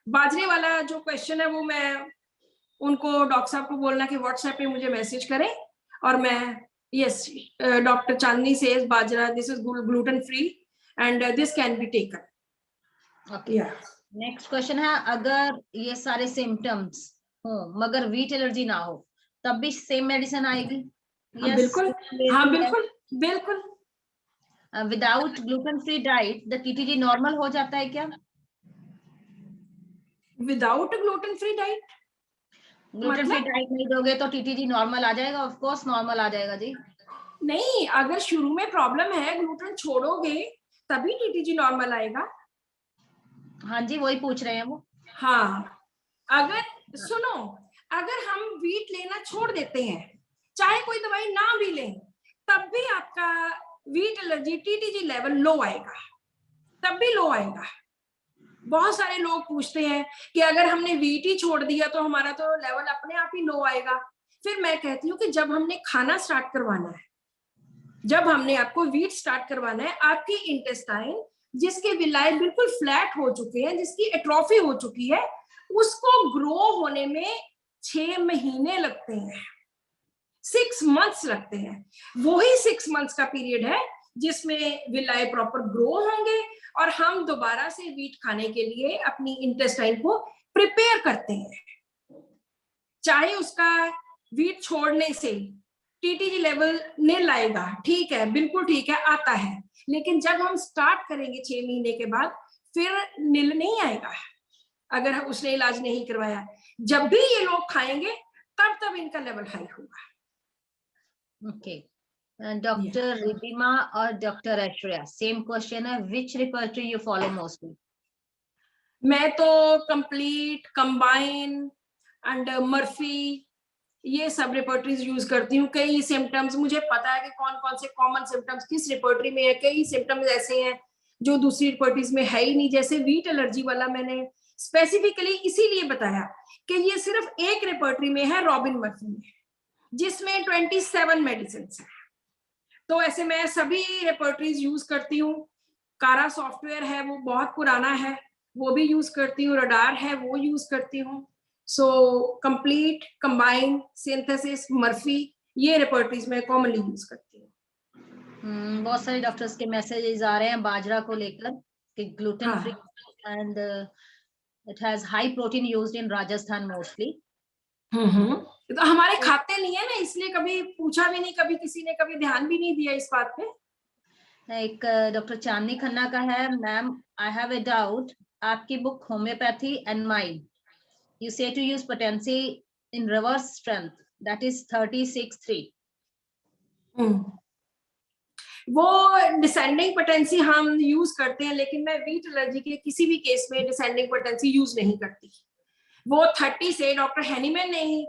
[SPEAKER 4] बाजरे वाला जो क्वेश्चन है वो मैं उनको, डॉक्टर साहब को बोलना कि व्हाट्सएप पे मुझे मैसेज करें, और मैं, yes doctor Chandni says bajra this is gluten free and this can be taken.
[SPEAKER 2] Okay, next question है, अगर ये सारे सिम्टम्स हो मगर वीट एलर्जी ना हो, तब भी सेम मेडिसिन आएगी?
[SPEAKER 4] yes, बिल्कुल, हाँ बिल्कुल बिल्कुल।
[SPEAKER 2] Without gluten free diet the TTG normal हो जाता है क्या?
[SPEAKER 4] Without gluten free diet,
[SPEAKER 2] gluten free diet नहीं दोगे तो TTG नॉर्मल आ जाएगा? ऑफ कोर्स नॉर्मल आ जाएगा जी।
[SPEAKER 4] नहीं, अगर शुरू में प्रॉब्लम है, ग्लूटेन छोड़ोगे तभी TTG नॉर्मल आएगा।
[SPEAKER 2] हाँ जी, वही पूछ रहे हैं वो।
[SPEAKER 4] हाँ, अगर सुनो, अगर हम वीट लेना छोड़ देते हैं, चाहे कोई दवाई ना भी लें, तब भी आपका wheat allergy TTG level low आएगा, तब भी लो आएगा। बहुत सारे लोग पूछते हैं कि अगर हमने वीट ही छोड़ दिया तो हमारा तो लेवल अपने आप ही लो आएगा। फिर मैं कहती हूँ कि जब हमने खाना स्टार्ट करवाना है, जब हमने आपको वीट स्टार्ट करवाना है, आपकी इंटेस्टाइन जिसके विलाय बिल्कुल फ्लैट हो चुके हैं, जिसकी एट्रोफी हो चुकी है, उसको ग्रो होने में 6 महीने लगते हैं, 6 मंथ्स लगते हैं। वही 6 मंथ्स का पीरियड है जिसमें विलाय प्रॉपर ग्रो होंगे और हम दोबारा से वीट खाने के लिए अपनी इंटेस्टाइन को प्रिपेयर करते हैं। चाहे उसका वीट छोड़ने से TTG लेवल नील आएगा, ठीक है, बिल्कुल ठीक है, आता है, लेकिन जब हम स्टार्ट करेंगे 6 महीने के बाद, फिर नील नहीं आएगा अगर उसने इलाज नहीं करवाया। जब भी ये लोग खाएंगे तब इनका लेवल हाई होगा।
[SPEAKER 2] ओके, डॉक्टर रिदिमा और डॉक्टर ऐश्वर्या, सेम क्वेश्चन है, विच रेपर्टरी यू फॉलो मोस्टली?
[SPEAKER 4] मैं तो कंप्लीट, कंबाइन एंड मर्फी, ये सब रेपर्टरीज यूज करती हूँ। कई सिम्टम्स मुझे पता है कि कौन कौन से कॉमन सिम्टम्स किस रेपर्टरी में है, कई सिम्टम्स ऐसे हैं जो दूसरी रेपर्टरीज में है ही नहीं। जैसे वीट एलर्जी वाला मैंने स्पेसिफिकली इसीलिए बताया कि ये सिर्फ एक रेपर्टरी में है, रॉबिन मर्फी में, जिसमें 27 मेडिसिन है। तो ऐसे मैं सभी रेपर्टरीज यूज करती हूँ। कारा सॉफ्टवेयर है, वो बहुत पुराना है, वो भी यूज करती हूँ। रडार है, वो यूज करती हूँ। So complete, combine, synthesis, Murphy, ये रेपर्टरीज में कॉमनली यूज करती हूँ।
[SPEAKER 2] बहुत सारे डॉक्टर्स के मैसेजेस आ रहे हैं बाजरा को लेकर कि gluten free and it has high protein used in Rajasthan mostly.
[SPEAKER 4] तो हमारे खाते नहीं है ना, इसलिए कभी पूछा भी नहीं, कभी किसी ने कभी ध्यान भी नहीं दिया इस बात पे।
[SPEAKER 2] एक डॉक्टर चांदनी खन्ना का है, ma'am I have a doubt, आपकी book homoeopathy and mind, you say to use potency in reverse strength, that is 36:3।
[SPEAKER 4] वो डिसेंडिंग पोटेंसी हम यूज करते हैं, लेकिन मैं वीट एलर्जी के किसी भी केस में डिसेंडिंग पोटेंसी यूज नहीं करती। वो 30 से डॉक्टर हैनीमैन ने ही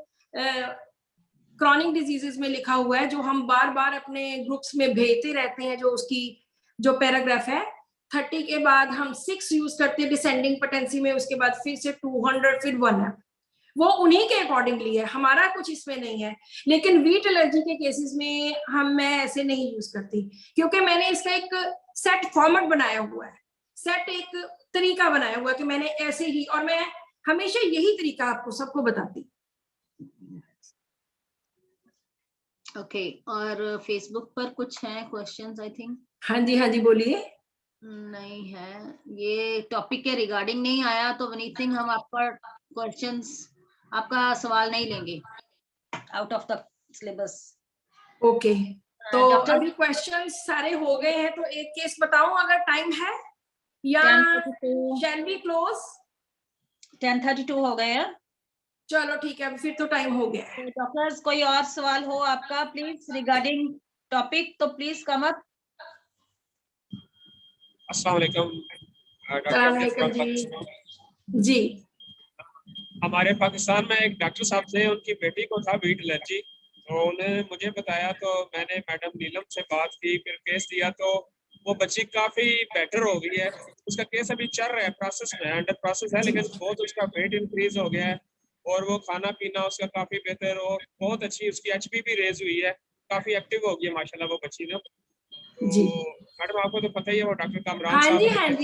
[SPEAKER 4] क्रॉनिक डिजीजेस में लिखा हुआ है, जो हम बार बार अपने ग्रुप्स में भेजते रहते हैं, जो उसकी जो पैराग्राफ है। 30 के बाद हम 6 यूज करते हैं डिसेंडिंग पोटेंसी में, उसके बाद फिर से 200, फिर 1 है। वो उन्हीं के अकॉर्डिंगली है, हमारा कुछ इसमें नहीं है। लेकिन वीट एलर्जी के केसेस में मैं ऐसे नहीं यूज करती, क्योंकि मैंने इसका एक सेट फॉर्मेट बनाया हुआ है, सेट एक तरीका बनाया हुआ है कि मैंने ऐसे ही, और मैं हमेशा यही तरीका आपको सबको बताती।
[SPEAKER 2] ओके, और फेसबुक पर कुछ हैं क्वेश्चंस आई थिंक?
[SPEAKER 4] हाँ जी बोलिए।
[SPEAKER 2] नहीं है, ये टॉपिक के रिगार्डिंग नहीं आया, तो वनीत सिंह हम आपका क्वेश्चंस, आपका सवाल नहीं लेंगे out of the syllabus.
[SPEAKER 4] Okay, तो
[SPEAKER 2] डॉक्टर
[SPEAKER 4] अभी क्वेश्चंस सारे हो गए हैं, तो एक केस बताऊं अगर टाइम है, या
[SPEAKER 2] 10:32
[SPEAKER 4] शैल बी क्लोज?
[SPEAKER 2] 10:32 हो गए हैं।
[SPEAKER 4] चलो ठीक है, फिर तो टाइम हो गया है।
[SPEAKER 2] डॉक्टर्स कोई और सवाल हो आपका प्लीज रिगार्डिंग टॉपिक, तो प्लीज कम अप।
[SPEAKER 6] अस्सलाम वालेकुम
[SPEAKER 4] डॉक्टर जी।
[SPEAKER 6] हमारे पाकिस्तान में एक डॉक्टर साहब थे, उनकी बेटी को था वीट एलर्जी, तो उन्होंने मुझे बताया, तो मैंने मैडम नीलम से बात की, फिर केस दिया, तो वो बच्ची काफी बेटर हो गई है। उसका केस अभी चल रहा है, प्रोसेस में, अंडर प्रोसेस है, लेकिन बहुत उसका वेट इंक्रीज हो गया है, और वो खाना पीना उसका काफी बेहतर, और बहुत अच्छी उसकी एचपी भी रेज हुई है, काफी एक्टिव हो गई है माशाल्लाह वो बच्ची ने।
[SPEAKER 4] जी
[SPEAKER 6] मैडम आपको तो पता ही है, वो डॉक्टर कामरान
[SPEAKER 4] हाँ जी,
[SPEAKER 6] साहब
[SPEAKER 4] हाँ
[SPEAKER 6] है,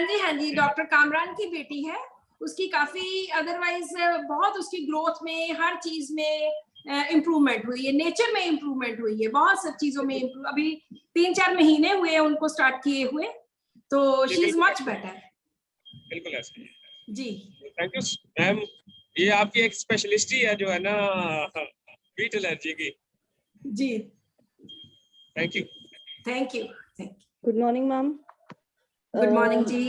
[SPEAKER 4] जी, हाँ जी, डॉक्टर कामरान की बेटी है। उसकी काफी अदरवाइज बहुत उसकी ग्रोथ में, हर चीज में इम्प्रूवमेंट हुई है, नेचर में इम्प्रूवमेंट हुई है, बहुत सब चीजों में इम्प्रूव। अभी 3-4 महीने हुए हैं उनको स्टार्ट किए हुए, तो शी इज मच बेटर।
[SPEAKER 6] बिल्कुल ऐसे
[SPEAKER 4] जी,
[SPEAKER 6] थैंक यू मैम। ये आपकी एक स्पेशलिस्ट ही है जो है ना, वीट एलर्जी की।
[SPEAKER 4] जी,
[SPEAKER 6] thank you.
[SPEAKER 4] Thank you.
[SPEAKER 7] Good morning ma'am.
[SPEAKER 4] Good morning जी।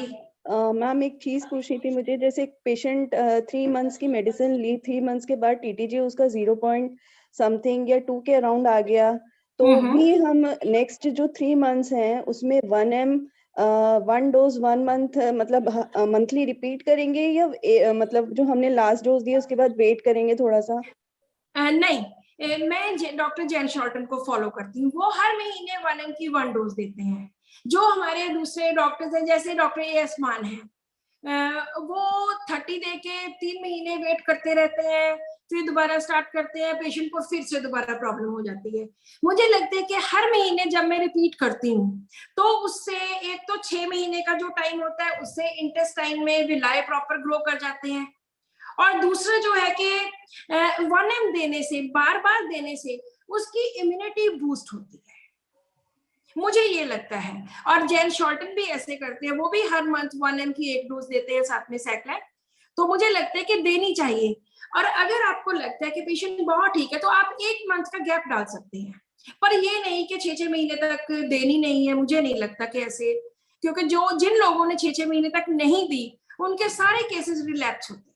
[SPEAKER 7] मैम एक चीज पूछनी थी मुझे, जैसे एक पेशेंट 3 मंथ्स की मेडिसिन ली, 3 मंथ्स के बाद टीटीजी उसका 0 पॉइंट समथिंग या 2 के अराउंड आ गया, तो भी हम नेक्स्ट जो 3 मंथ्स हैं उसमें 1 1 डोज 1 मंथ मतलब मंथली रिपीट करेंगे, या मतलब जो हमने लास्ट डोज दिया उसके बाद वेट करेंगे थोड़ा सा?
[SPEAKER 4] नहीं, मैं डॉक्टर जैन शॉर्टन को फॉलो करती हूँ, वो हर महीने 1 की 1 डोज देते हैं। जो हमारे दूसरे डॉक्टर्स हैं, जैसे डॉक्टर एएस मान है, वो 30 दे के 3 महीने वेट करते रहते हैं, फिर दोबारा स्टार्ट करते हैं, पेशेंट को फिर से दोबारा प्रॉब्लम हो जाती है। मुझे लगता है कि हर महीने जब मैं रिपीट करती हूँ, तो उससे एक तो 6 महीने का जो टाइम होता है, उससे इंटेस्टाइन में विलाय प्रॉपर ग्रो कर जाते हैं, और दूसरा जो है कि 1M देने से, बार बार देने से उसकी इम्यूनिटी बूस्ट होती है, मुझे ये लगता है। और जैन शॉर्टन भी ऐसे करते हैं, वो भी हर मंथ 1M की 1 डोज देते हैं, साथ में सैक्लाइन। तो मुझे लगता है कि देनी चाहिए। और अगर आपको लगता है कि पेशेंट बहुत ठीक है, तो आप 1 मंथ का गैप डाल सकते हैं, पर ये नहीं कि 6-6 महीने तक देनी नहीं है। मुझे नहीं लगता कि ऐसे, क्योंकि जिन लोगों ने 6-6 महीने तक नहीं दी, उनके सारे केसेस रिलैप्स होते हैं।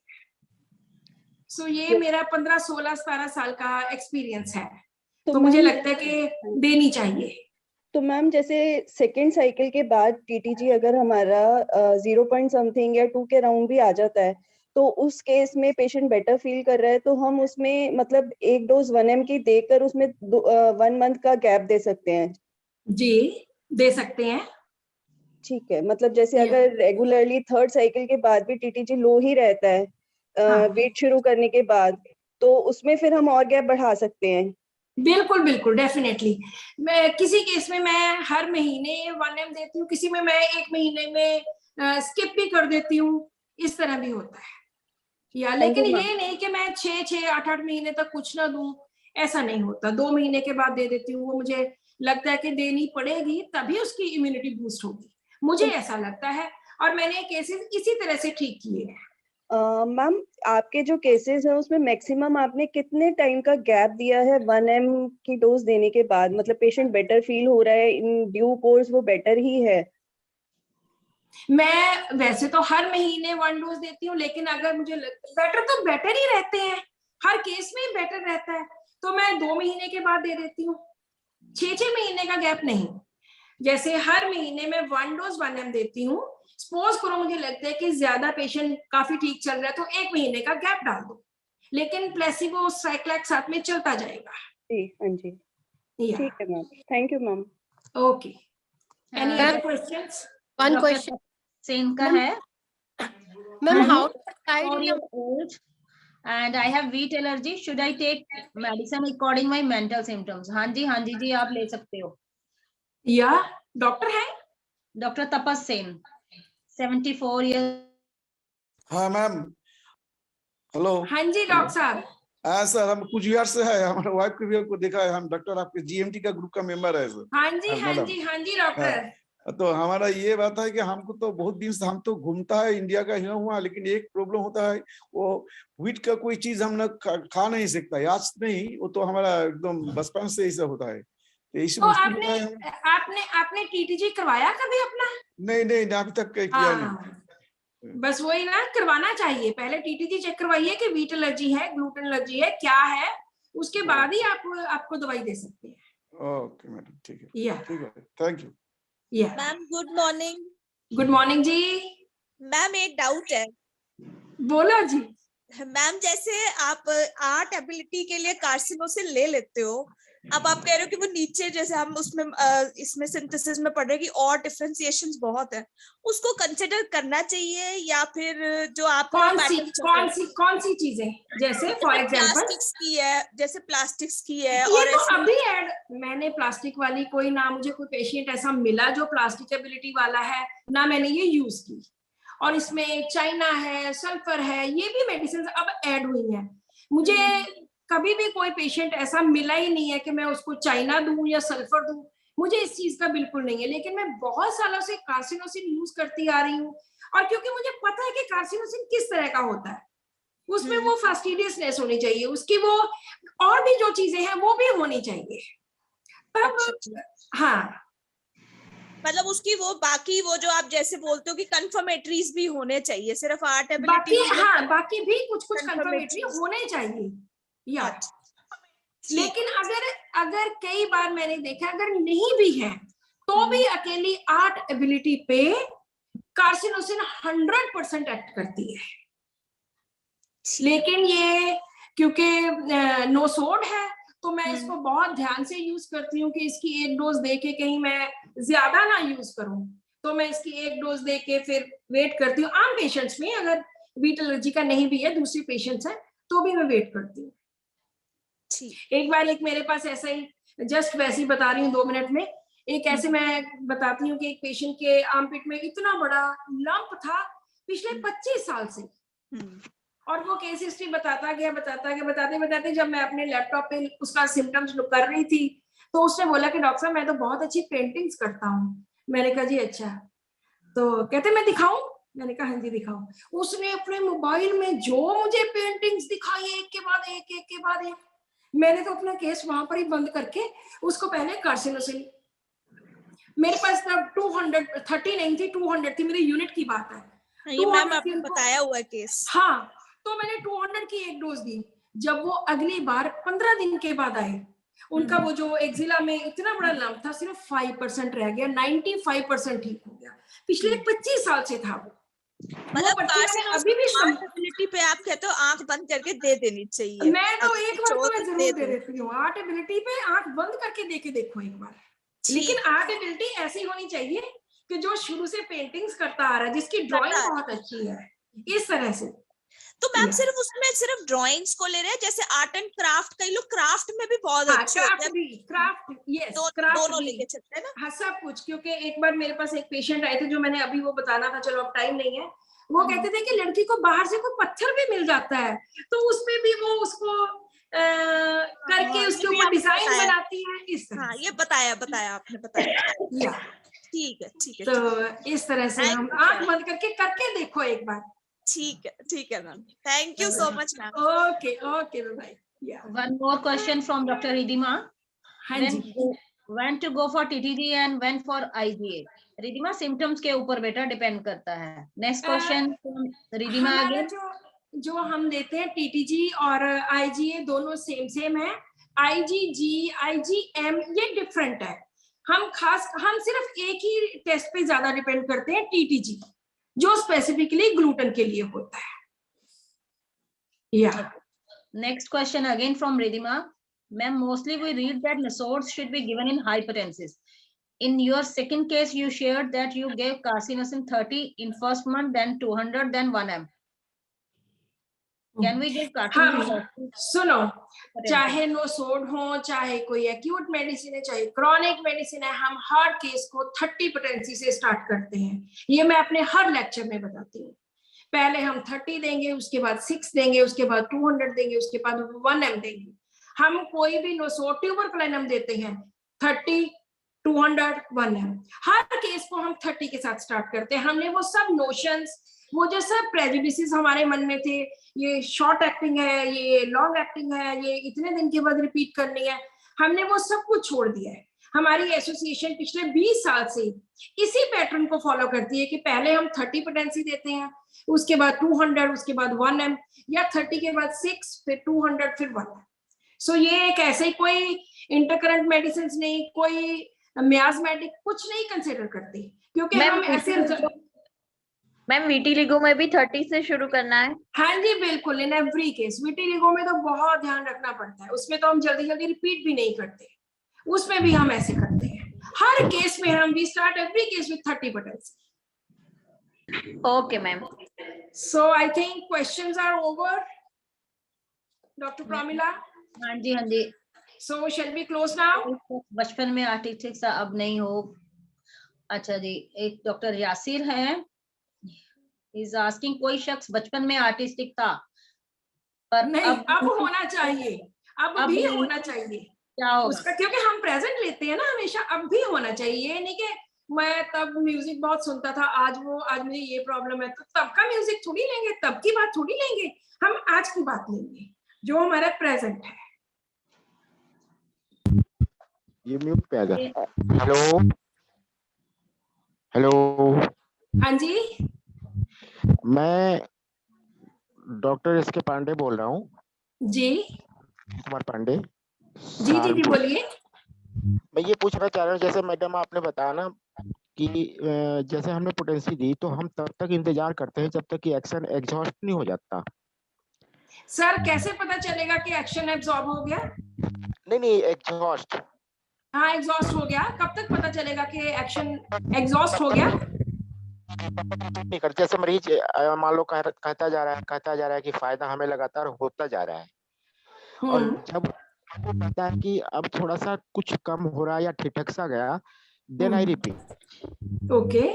[SPEAKER 4] सो ये मेरा 15, 16, 17 साल का एक्सपीरियंस है, तो मुझे लगता है कि देनी चाहिए।
[SPEAKER 7] तो मैम जैसे सेकेंड साइकिल के बाद टीटीजी अगर हमारा 0 पॉइंट समथिंग या 2 के राउंड भी आ जाता है, तो उस केस में पेशेंट बेटर फील कर रहा है, तो हम उसमें मतलब 1 डोज 1M की देकर उसमें 1 मंथ का गैप दे सकते हैं?
[SPEAKER 4] जी, दे सकते हैं।
[SPEAKER 7] ठीक है, मतलब जैसे
[SPEAKER 4] Yeah.
[SPEAKER 7] अगर रेगुलरली थर्ड साइकिल के बाद भी टीटीजी लो ही रहता है
[SPEAKER 4] हाँ।
[SPEAKER 7] वेट शुरू करने के बाद, तो उसमें फिर हम और गैप बढ़ा सकते हैं?
[SPEAKER 4] बिल्कुल बिल्कुल, डेफिनेटली। मैं किसी केस में मैं हर महीने 1M देती हूँ, किसी में मैं 1 महीने में स्किप भी कर देती हूँ, इस तरह भी होता है। या लेकिन
[SPEAKER 7] ma'am.
[SPEAKER 4] ये नहीं कि मैं 6-6 8-8 महीने तक कुछ ना दूं, ऐसा नहीं होता। 2 महीने के बाद दे देती हूँ, वो मुझे लगता है कि देनी पड़ेगी, तभी उसकी इम्यूनिटी बूस्ट होगी, मुझे ऐसा लगता है। और मैंने केसेस इसी तरह से ठीक किए हैं।
[SPEAKER 7] मैम, आपके जो केसेस हैं उसमें मैक्सिमम आपने कितने टाइम का गैप दिया है 1M की डोज देने के बाद? मतलब पेशेंट बेटर फील हो रहा है इन ड्यू कोर्स, वो बेटर ही है?
[SPEAKER 4] मैं वैसे तो हर महीने 1 डोज देती हूँ, लेकिन अगर मुझे बेटर तो बेटर ही रहते हैं, हर केस में ही बेटर रहता है, तो मैं 2 महीने के बाद दे देती हूँ, 6-6 महीने का गैप नहीं। जैसे हर महीने में 1 डोज 1M देती हूँ। सपोज करो मुझे लगता है कि ज्यादा पेशेंट काफी ठीक चल रहा है, तो 1 महीने का गैप डाल दो, लेकिन प्लेसिबो साइक्लैक साथ में चलता जाएगा।
[SPEAKER 7] जी, हाँ जी, ठीक है ma'am, thank you ma'am.
[SPEAKER 4] Okay, any
[SPEAKER 2] हाँ,
[SPEAKER 4] other questions?
[SPEAKER 8] One
[SPEAKER 2] doctor
[SPEAKER 8] question.
[SPEAKER 2] Sen का है।
[SPEAKER 8] Ma'am,
[SPEAKER 2] I'm
[SPEAKER 8] how to decide
[SPEAKER 2] 4
[SPEAKER 8] in a
[SPEAKER 2] years old and I have wheat allergy. Should I take medicine according my mental symptoms? हाँ जी जी, आप ले सकते हो।
[SPEAKER 4] या doctor है?
[SPEAKER 2] Doctor Tapas Sen, 74 years।
[SPEAKER 5] हाँ मैम, हेलो।
[SPEAKER 4] हाँ जी डॉक्टर साहब।
[SPEAKER 5] हाँ सर, हम कुछ ईयर से है, हमारे वाइफ को भी आपको देखा है, हम डॉक्टर आपके जीएमटी का ग्रुप का मेंबर है सर।
[SPEAKER 4] हाँ जी
[SPEAKER 5] मैडम।
[SPEAKER 4] हाँ जी डॉक्टर।
[SPEAKER 5] तो हमारा ये बात है कि हमको तो बहुत दिन से हम तो घूमता है इंडिया का ही हुआ, लेकिन एक प्रॉब्लम होता है, वो व्हीट का कोई चीज हम ना खा नहीं सकता, आज नहीं, वो तो हमारा एकदम बचपन से ऐसा होता है, तो इसी
[SPEAKER 4] तो
[SPEAKER 5] मुश्किल
[SPEAKER 4] आपने
[SPEAKER 5] है।
[SPEAKER 4] आपने टीटीजी करवाया कभी अपना?
[SPEAKER 5] नहीं, अभी तक किया नहीं।
[SPEAKER 4] हाँ, बस वही ना, करवाना चाहिए। पहले टीटीजी चेक करवाइए कि व्हीट एलर्जी है, ग्लूटेन एलर्जी है, क्या है, उसके बाद ही आपको दवाई दे सकते हैं।
[SPEAKER 5] ओके मैडम, ठीक है,
[SPEAKER 4] या
[SPEAKER 5] ठीक है, thank you.
[SPEAKER 4] Yeah
[SPEAKER 9] ma'am good morning.
[SPEAKER 4] Good morning जी।
[SPEAKER 9] मैम एक डाउट है।
[SPEAKER 4] बोलो जी।
[SPEAKER 9] मैम जैसे आप 8 एबिलिटी के लिए कार्सिनोसिन ले लेते हो, अब आप कह रहे हो कि वो नीचे, जैसे हम उसमें इसमें सिंथेसिस में पढ़ रहे कि और डिफरेंशिएशंस बहुत है, उसको कंसिडर करना चाहिए या फिर जो आपका
[SPEAKER 4] कौन सी चीजें, जैसे फॉर एग्जांपल
[SPEAKER 9] प्लास्टिक्स की है, जैसे प्लास्टिक्स की है,
[SPEAKER 4] ये
[SPEAKER 9] और
[SPEAKER 4] तो अभी ऐड मैंने प्लास्टिक वाली कोई ना, मुझे कोई पेशेंट ऐसा मिला जो प्लास्टिक एबिलिटी वाला है ना, मैंने ये यूज की। और इसमें चाइना है, सल्फर है, ये भी मेडिसिन अब ऐड हुई है। मुझे कभी भी कोई पेशेंट ऐसा मिला ही नहीं है कि मैं उसको चाइना दूं या सल्फर दूं, मुझे इस चीज का बिल्कुल नहीं है। लेकिन मैं बहुत सालों से कार्सिनोसिन यूज करती आ रही हूँ, और क्योंकि मुझे पता है कि कार्सिनोसिन किस तरह का होता है, उसमें वो फास्टिडियसनेस होनी चाहिए, उसकी वो और भी जो चीजें हैं वो भी होनी चाहिए तब। हाँ,
[SPEAKER 9] मतलब उसकी वो बाकी वो जो आप जैसे बोलते हो कि कंफर्मेटरीज भी होने चाहिए, सिर्फ 8
[SPEAKER 4] बाकी
[SPEAKER 9] एबिलिटी।
[SPEAKER 4] हाँ, बाकी भी कुछ कंफर्मेटरी होने चाहिए या। लेकिन अगर कई बार मैंने देखा, अगर नहीं भी है तो भी अकेली 8 एबिलिटी पे कार्सिनोसिन 100% एक्ट करती है। लेकिन ये क्योंकि नोसोड है, तो मैं इसको बहुत ध्यान से यूज करती हूँ कि इसकी 1 डोज दे के कहीं मैं ज्यादा ना यूज करूं, तो मैं इसकी 1 डोज दे के फिर वेट करती हूँ। आम पेशेंट्स में अगर व्हीट एलर्जी का नहीं भी है, दूसरी पेशेंट्स है, तो भी मैं वेट करती हूँ। एक बार एक मेरे पास ऐसा ही, जस्ट वैसे ही बता रही हूँ 2 मिनट में, एक ऐसे मैं बताती हूँ कि एक पेशेंट के आर्मपिट में इतना बड़ा लंप था पिछले 25 साल से, और वो केस हिस्ट्री बताता गया, बताते बताते जब मैं अपने लैपटॉप पे उसका सिम्टम्स कर रही थी, तो उसने बोला कि डॉक्टर साहब मैं तो बहुत अच्छी पेंटिंग्स करता हूँ। मैंने कहा जी अच्छा, तो कहते मैं दिखाऊं? मैंने कहा हाँ जी दिखाओ। उसने अपने मोबाइल में जो मुझे पेंटिंग्स दिखाई, एक के बाद एक, मैंने तो अपना केस वहां पर ही बंद करके उसको पहले कार्सिनोसिन, मेरे पास तब 230 नहीं थी, 200 थी, मेरी यूनिट की बात है।
[SPEAKER 9] ये मैम आपने बताया हुआ है केस।
[SPEAKER 4] हाँ, तो मैंने 200 की 1 डोज दी। जब वो अगली बार 15 दिन के बाद आए, उनका वो जो एक्जिला में इतना बड़ा लंप था सिर्फ 5% रह गया, 95% ठीक हो गया। पिछले 25 साल से था वो।
[SPEAKER 9] मतलब अभी भी एबिलिटी पे आप कहते हो आंख बंद करके दे देनी चाहिए।
[SPEAKER 4] मैं तो एक बार तो मैं जरूर दे देती हूँ, 8 एबिलिटी पे आंख बंद करके देके देखो एक बार। लेकिन 8 एबिलिटी ऐसी होनी चाहिए कि जो शुरू से पेंटिंग्स करता आ रहा है, जिसकी ड्राइंग बहुत अच्छी है, इस तरह से।
[SPEAKER 9] तो मैम
[SPEAKER 4] Yeah.
[SPEAKER 9] सिर्फ उसमें सिर्फ ड्राइंग्स को ले रहे हैं, जैसे आर्ट एंड क्राफ्ट, कई लोग क्राफ्ट में भी बहुत अच्छे होते हैं,
[SPEAKER 4] क्राफ्ट, यस,
[SPEAKER 9] दोनों लेके चलते हैं ना।
[SPEAKER 4] हाँ, सब कुछ। क्योंकि एक बार मेरे पास एक पेशेंट आए थे, जो मैंने अभी वो बताना था, चलो अब टाइम नहीं है। वो कहते थे कि लड़की को बाहर से कोई पत्थर भी मिल जाता है, तो उसपे भी वो उसको करके उसके ऊपर डिजाइन बनाती है, इस तरह।
[SPEAKER 9] हाँ, ये बताया आपने बताया। ठीक है।
[SPEAKER 4] तो इस तरह से हम आंख बंद करके देखो एक बार।
[SPEAKER 9] ठीक है ma'am, thank you so much ma'am.
[SPEAKER 4] Okay भाई।
[SPEAKER 2] One more question from Dr. Ridhima.
[SPEAKER 4] हाँ जी।
[SPEAKER 2] When to go for TTD and when for IgA? Ridhima symptoms के ऊपर बेटा डिपेंड करता है। नेक्स्ट क्वेश्चन रिधिमा
[SPEAKER 4] हमारा जो हम देते हैं TTG और IgA दोनों सेम है। IgG, IgM ये डिफरेंट है। हम सिर्फ एक ही टेस्ट पे ज्यादा डिपेंड करते हैं, TTG, जो स्पेसिफिकली ग्लूटेन के लिए होता है।
[SPEAKER 2] Next question again from Ridhima. Ma'am, mostly we read that NSAIDs should be given in hypertensive. In your second case, you shared that you gave carcinosin 30 in first month, then 200, then 1 m. Can we give carcinosin?
[SPEAKER 4] सुनो, चाहे nosode हो, चाहे कोई acute medicine है, चाहे chronic medicine है, हम हर case को 30 पोटेंसी से स्टार्ट करते हैं। ये मैं अपने हर लेक्चर में बताती हूँ। पहले हम 30 देंगे, उसके बाद 6 देंगे, उसके बाद 200 देंगे, उसके बाद 1 m देंगे। हम कोई भी नोसोड ट्यूबरकुलिनम देते हैं 30, 200, 1 m। हर केस को हम 30 के साथ स्टार्ट करते हैं। हमने वो सब नोशंस, वो जो सब प्रेजुडिसेस हमारे मन में थे, ये शॉर्ट एक्टिंग है, ये लॉन्ग एक्टिंग है, ये इतने दिन के बाद रिपीट करनी है, हमने वो सब कुछ छोड़ दिया है। हमारी एसोसिएशन पिछले 20 साल से इसी पैटर्न को फॉलो करती है कि पहले हम 30 पोटेंसी देते हैं, उसके बाद 200, उसके बाद 1 m, या 30 के बाद 6, फिर 200, फिर 1 m। सो ये एक ऐसे कोई इंटरकरेंट मेडिसिन नहीं, कोई मियाजमेटिक कुछ नहीं कंसिडर करते, क्योंकि हम ऐसे।
[SPEAKER 8] मैम विटिलिगो में भी 30 से शुरू करना है?
[SPEAKER 4] हाँ जी, बिल्कुल। इन एवरी केस विटिलिगो में तो बहुत ध्यान रखना पड़ता है, उसमें तो हम जल्दी रिपीट भी नहीं करते, उसमें भी हम ऐसे करते हैं। हर केस में हम we start every case with 30 potency.
[SPEAKER 8] Okay ma'am.
[SPEAKER 4] So I think questions are over, doctor Pramila.
[SPEAKER 2] हाँ जी।
[SPEAKER 4] So shall we close now?
[SPEAKER 2] बचपन में आर्टिस्टिक सा अब नहीं हो। अच्छा जी, एक डॉक्टर यासिर है, इज आस्किंग, कोई शख्स बचपन में आर्टिस्टिक था पर
[SPEAKER 4] नहीं, अब होना चाहिए, अब भी होना चाहिए।
[SPEAKER 2] क्या होगा
[SPEAKER 4] उसका? क्योंकि हम प्रेजेंट लेते हैं ना हमेशा, अब भी होना चाहिए। ये नहीं कि मैं तब म्यूजिक बहुत सुनता था, आज मुझे ये प्रॉब्लम है, तो तब का म्यूजिक थोड़ी लेंगे, तब की बात थोड़ी लेंगे, हम आज की बात लेंगे जो हमारा प्रेजेंट है।
[SPEAKER 10] ये म्यूट पे आ गया। हेलो।
[SPEAKER 4] हाँ जी,
[SPEAKER 10] मैं डॉक्टर एस के पांडे बोल रहा हूँ
[SPEAKER 4] जी।
[SPEAKER 10] कुमार पांडे।
[SPEAKER 4] जी बोलिए।
[SPEAKER 10] मैं ये पूछना चाह रहा हूँ, जैसे मैडम आपने बताया ना कि जैसे हमने पोटेंसी दी तो हम तब तक इंतजार करते हैं जब तक कि एक्शन एग्जॉस्ट नहीं हो जाता।
[SPEAKER 4] सर कैसे पता चलेगा कि एक्शन एब्जॉर्ब हो गया?
[SPEAKER 10] नहीं, एग्जॉस्ट।
[SPEAKER 4] हाँ, एग्जॉस्ट हो गया। कब तक पता चलेगा कि एक्शन एग्जॉस्ट हो गया?
[SPEAKER 10] नहीं कर, जैसे मरीज मान लो कहता जा रहा है कि फायदा हमें लगातार होता जा रहा है, और जब आपको पता है कि अब थोड़ा सा कुछ कम हो रहा है या ठिठक सा गया, देन आई रिपीट।
[SPEAKER 4] ओके,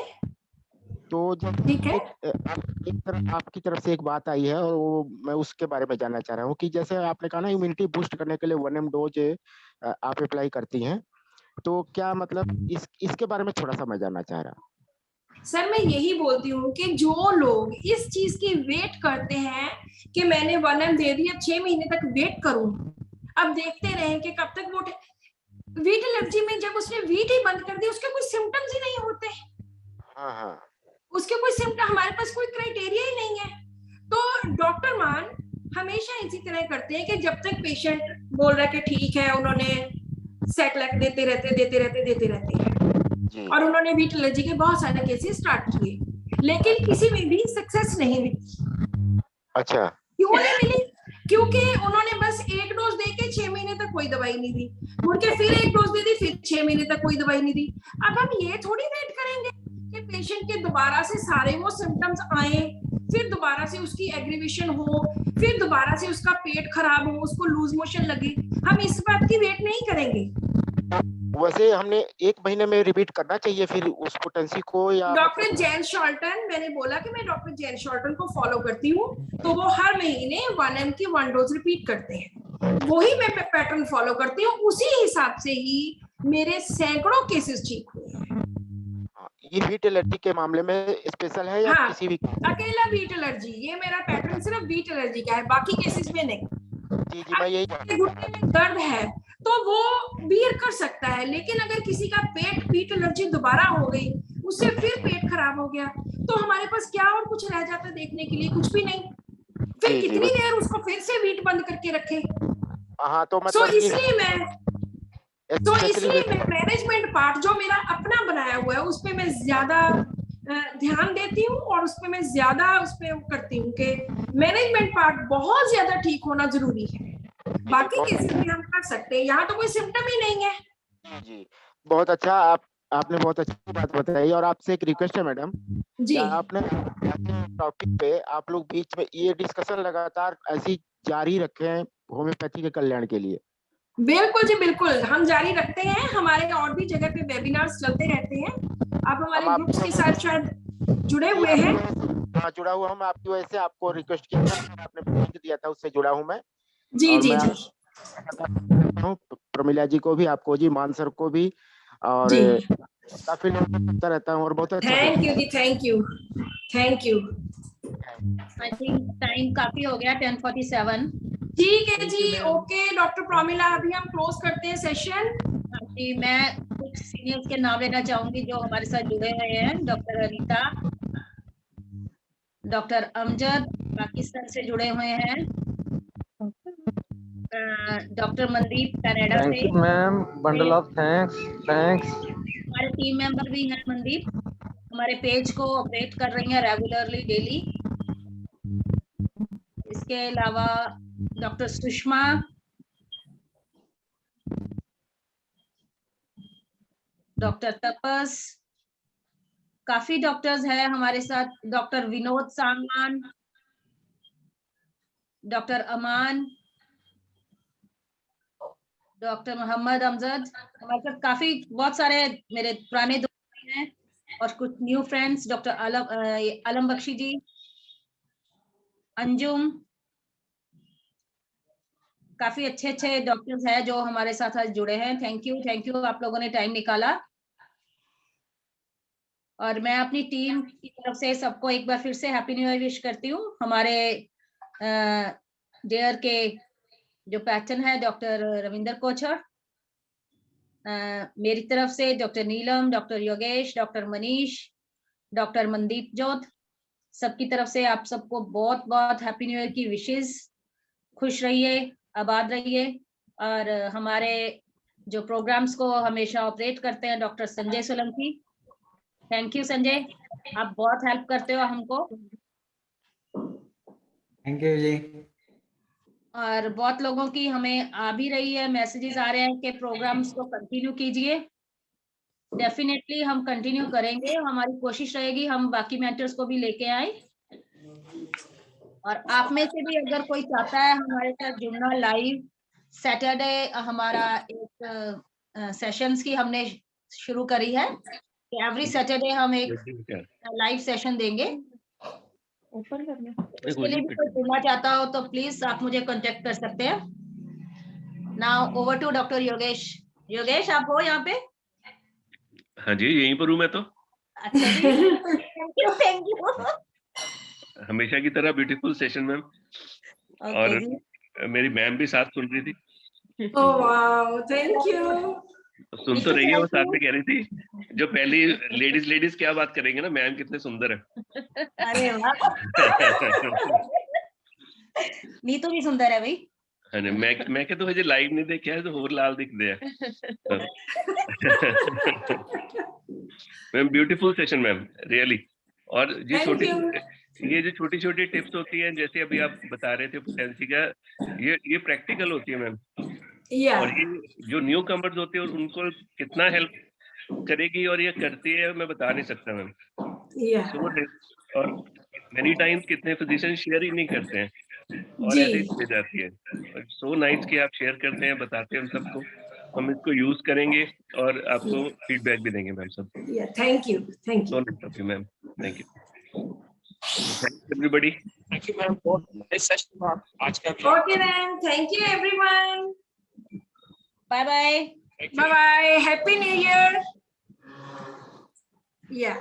[SPEAKER 10] तो जब
[SPEAKER 4] ठीक है।
[SPEAKER 10] एक तरफ आपकी तरफ से एक बात आई है, और वो मैं उसके बारे में जानना चाह रहा हूँ कि जैसे आपने कहा ना इम्यूनिटी बूस्ट करने के लिए 1 m डोज आप अप्लाई करती हैं, तो क्या मतलब इसके बारे में थोड़ा सा मैं जानना चाह रहा हूँ।
[SPEAKER 4] सर मैं यही बोलती हूँ कि जो लोग इस चीज की वेट करते हैं कि मैंने 1 m दे दिया, 6 महीने तक वेट करूं, अब देखते रहे कि कब तक वो वीट एलर्जी में जब उसने वीट ही बंद कर दी, उसके कोई सिम्टम्स ही नहीं होते।
[SPEAKER 10] हाँ,
[SPEAKER 4] उसके कोई सिम्टम, हमारे पास कोई क्राइटेरिया ही नहीं है। तो डॉक्टर मान हमेशा इसी तरह करते हैं कि जब तक पेशेंट बोल रहा है कि ठीक है, उन्होंने सेकलैक देते रहते हैं, और उन्होंने वीट एलर्जी के बहुत सारे केसेस स्टार्ट किए, लेकिन किसी में भी सक्सेस नहीं मिली।
[SPEAKER 10] अच्छा,
[SPEAKER 4] क्यों नहीं मिली? क्योंकि उन्होंने बस एक डोज देके 6 महीने तक कोई दवाई नहीं दी, मुड़ के फिर एक डोज दे दी, फिर 6 महीने तक कोई दवाई नहीं दी। अब हम ये थोड़ी वेट करेंगे पेशेंट के दोबारा से सारे वो सिम्टम्स आए, फिर दोबारा से उसकी एग्रीवेशन हो, फिर दोबारा से उसका पेट खराब हो, उसको लूज मोशन लगे, हम इस बात की वेट नहीं करेंगे।
[SPEAKER 10] वैसे हमने 1 महीने में रिपीट करना चाहिए फिर उस पोटेंसी को, या
[SPEAKER 4] डॉक्टर जैन शॉल्टन, मैंने बोला कि मैं डॉक्टर जैन शॉल्टन को फॉलो करती हूँ, तो वो हर महीने 1 ml की 1 डोज रिपीट करते हैं, वही मैं पैटर्न फॉलो करती हूँ, उसी हिसाब से ही मेरे सैकड़ों केसेस ठीक हुए हैं।
[SPEAKER 10] ये वीट एलर्जी के मामले में स्पेशल है या
[SPEAKER 4] हाँ,
[SPEAKER 10] किसी भी?
[SPEAKER 4] अकेला वीट एलर्जी, ये मेरा पैटर्न सिर्फ वीट एलर्जी का है, बाकी केसेस में नहीं।
[SPEAKER 10] जी मैं यही
[SPEAKER 4] घुटने में दर्द है तो वो बियर कर सकता है, लेकिन अगर किसी का पेट वीट एलर्जी दोबारा हो गई, उससे फिर पेट खराब हो गया, तो हमारे पास क्या और कुछ रह जाता देखने के लिए? कुछ भी नहीं। फिर कितनी देर उसको फिर से वीट बंद करके रखे?
[SPEAKER 10] हाँ, तो
[SPEAKER 4] मतलब इसलिए मैं मैनेजमेंट पार्ट जो मेरा अपना बनाया हुआ है उस पे मैं ज्यादा ध्यान देती हूँ, और उस पे मैं ज्यादा उस पे करती हूँ कि मैनेजमेंट पार्ट बहुत ज्यादा ठीक होना जरूरी है। बाकी केसेस में हम कर सकते हैं, यहाँ तो कोई सिम्टम ही नहीं है।
[SPEAKER 10] जी बहुत अच्छा, आपने बहुत अच्छी बात बताई। और आपसे एक रिक्वेस्ट है मैडम
[SPEAKER 4] जी,
[SPEAKER 10] आपने टॉपिक पे आप लोग बीच में ये डिस्कशन लगातार ऐसी जारी रखें होम्योपैथी के कल्याण के लिए।
[SPEAKER 4] बिल्कुल जी बिल्कुल, हम जारी रखते हैं, हमारे और भी जगह पे वेबिनार्स चलते रहते हैं, आप हमारे ग्रुप्स के साथ शायद जुड़े हुए हैं।
[SPEAKER 10] हाँ जुड़ा हुआ हूँ मैं, आपकी वजह से आपको रिक्वेस्ट किया था, आपने लिंक दिया था, उससे जुड़ा हूँ मैं।
[SPEAKER 4] जी
[SPEAKER 10] और
[SPEAKER 4] जी
[SPEAKER 10] मैं
[SPEAKER 4] जी
[SPEAKER 10] प्रमिला जी को भी, आपको जी, मान सर को भी, और काफी लोग करता रहता हूँ और बहुत अच्छा।
[SPEAKER 4] थैंक यू जी, thank you thank you.
[SPEAKER 2] I think time काफी हो गया, 10:47।
[SPEAKER 4] ठीक है जी, ओके डॉक्टर प्रमिला, अभी हम क्लोज करते हैं सेशन।
[SPEAKER 2] जी, मैं कुछ सीनियर्स के नाम लेना चाहूंगी जो हमारे साथ जुड़े हुए हैं। डॉक्टर अनीता, डॉक्टर अमजद पाकिस्तान से जुड़े हुए हैं, डॉक्टर मनदीप कनाडा से।
[SPEAKER 1] Ma'am, bundle of thanks.
[SPEAKER 2] हमारे टीम मेंबर भी हैं, मनदीप हमारे पेज को अपडेट कर रही हैं रेगुलरली, डेली। इसके अलावा डॉक्टर सुषमा, डॉक्टर तपस, काफी डॉक्टर्स हैं हमारे साथ, डॉक्टर विनोद सांगवान, डॉक्टर अमान, डॉक्टर मोहम्मद अमजद, हमारे साथ काफी बहुत सारे मेरे पुराने दोस्त हैं और कुछ न्यू फ्रेंड्स, डॉक्टर आलम बख्शी जी, अंजुम, काफी अच्छे अच्छे डॉक्टर्स हैं जो हमारे साथ आज जुड़े हैं। थैंक यू आप लोगों ने टाइम निकाला। और मैं अपनी टीम की तरफ से सबको एक बार फिर से हैप्पी न्यू ईयर विश करती हूँ। हमारे डेयर के जो पैटर्न है डॉक्टर रविंदर कोचर, मेरी तरफ से doctor Neelam, doctor Yogesh, doctor Manish, doctor Mandeep Jot, सबकी तरफ से आप सबको बहुत बहुत हैप्पी न्यू ईयर की विशेस। खुश रहिए, आबाद रहिए। और हमारे जो प्रोग्राम्स को हमेशा ऑपरेट करते हैं doctor Sanjay Solanki, thank you Sanjay, आप बहुत हेल्प करते हो हमको।
[SPEAKER 1] थैंक यू जी।
[SPEAKER 2] और बहुत लोगों की हमें आ भी रही है, मैसेजेस आ रहे हैं कि प्रोग्राम्स को कंटिन्यू कीजिए। डेफिनेटली हम कंटिन्यू करेंगे, हमारी कोशिश रहेगी हम बाकी मेंटर्स को भी लेके आए। और आप में से भी अगर कोई चाहता है हमारे साथ जुड़ना लाइव, सैटरडे हमारा एक सेशंस की हमने शुरू करी है, एवरी सैटरडे हम एक लाइव सेशन देंगे।
[SPEAKER 7] ऊपर करना,
[SPEAKER 2] उसके लिए भी कोई जुड़ना चाहता हो तो प्लीज आप मुझे कांटेक्ट कर सकते हैं। Now over to doctor Yogesh. Yogesh, आप हो यहाँ पे?
[SPEAKER 3] हाँ जी, यहीं पर हूँ मैं तो।
[SPEAKER 2] अच्छा जी, थैंक यू।
[SPEAKER 3] हमेशा की तरह ब्यूटीफुल सेशन मैम। और मेरी मैम भी साथ सुन रही थी।
[SPEAKER 4] Oh wow, thank you.
[SPEAKER 3] सुन तो रही है, वो साथ में कह रही थी जो पहली लेडीज क्या बात करेंगे ना, मैम कितने सुंदर है।
[SPEAKER 2] अरे वाह, नीतू भी सुंदर है भाई।
[SPEAKER 3] हाँ जी, मैं क्या तो हजे लाइव नहीं देखा है तो होर लाल दिखते हैं। Ma'am beautiful session ma'am, really. और ये जो छोटी छोटी टिप्स होती हैं, जैसे अभी आप बता रहे थे पोटेंसी का, ये प्रैक्टिकल होती है मैम। और ये जो न्यू कमर्स होते हैं उनको कितना हेल्प करेगी और ये करती है मैं बता नहीं सकता मैम।
[SPEAKER 4] Yeah.
[SPEAKER 3] और many times कितने फिजिशियन शेयर ही नहीं करते हैं और
[SPEAKER 4] जी।
[SPEAKER 3] ऐसे ही चले जाती है। सो नाइस कि आप शेयर करते हैं, बताते हैं हम सबको। हम इसको यूज करेंगे और आपको फीडबैक भी देंगे मैम सब।
[SPEAKER 4] Yeah, thank you. Thank you.
[SPEAKER 3] No, ma'am, thank you. Thanks everybody.
[SPEAKER 6] Thank you ma'am, बहुत नाइस सेशन था आज का भी।
[SPEAKER 4] Okay then, thank you everyone.
[SPEAKER 2] Bye bye.
[SPEAKER 6] Thank you.
[SPEAKER 4] Bye bye. Happy New Year. Yeah.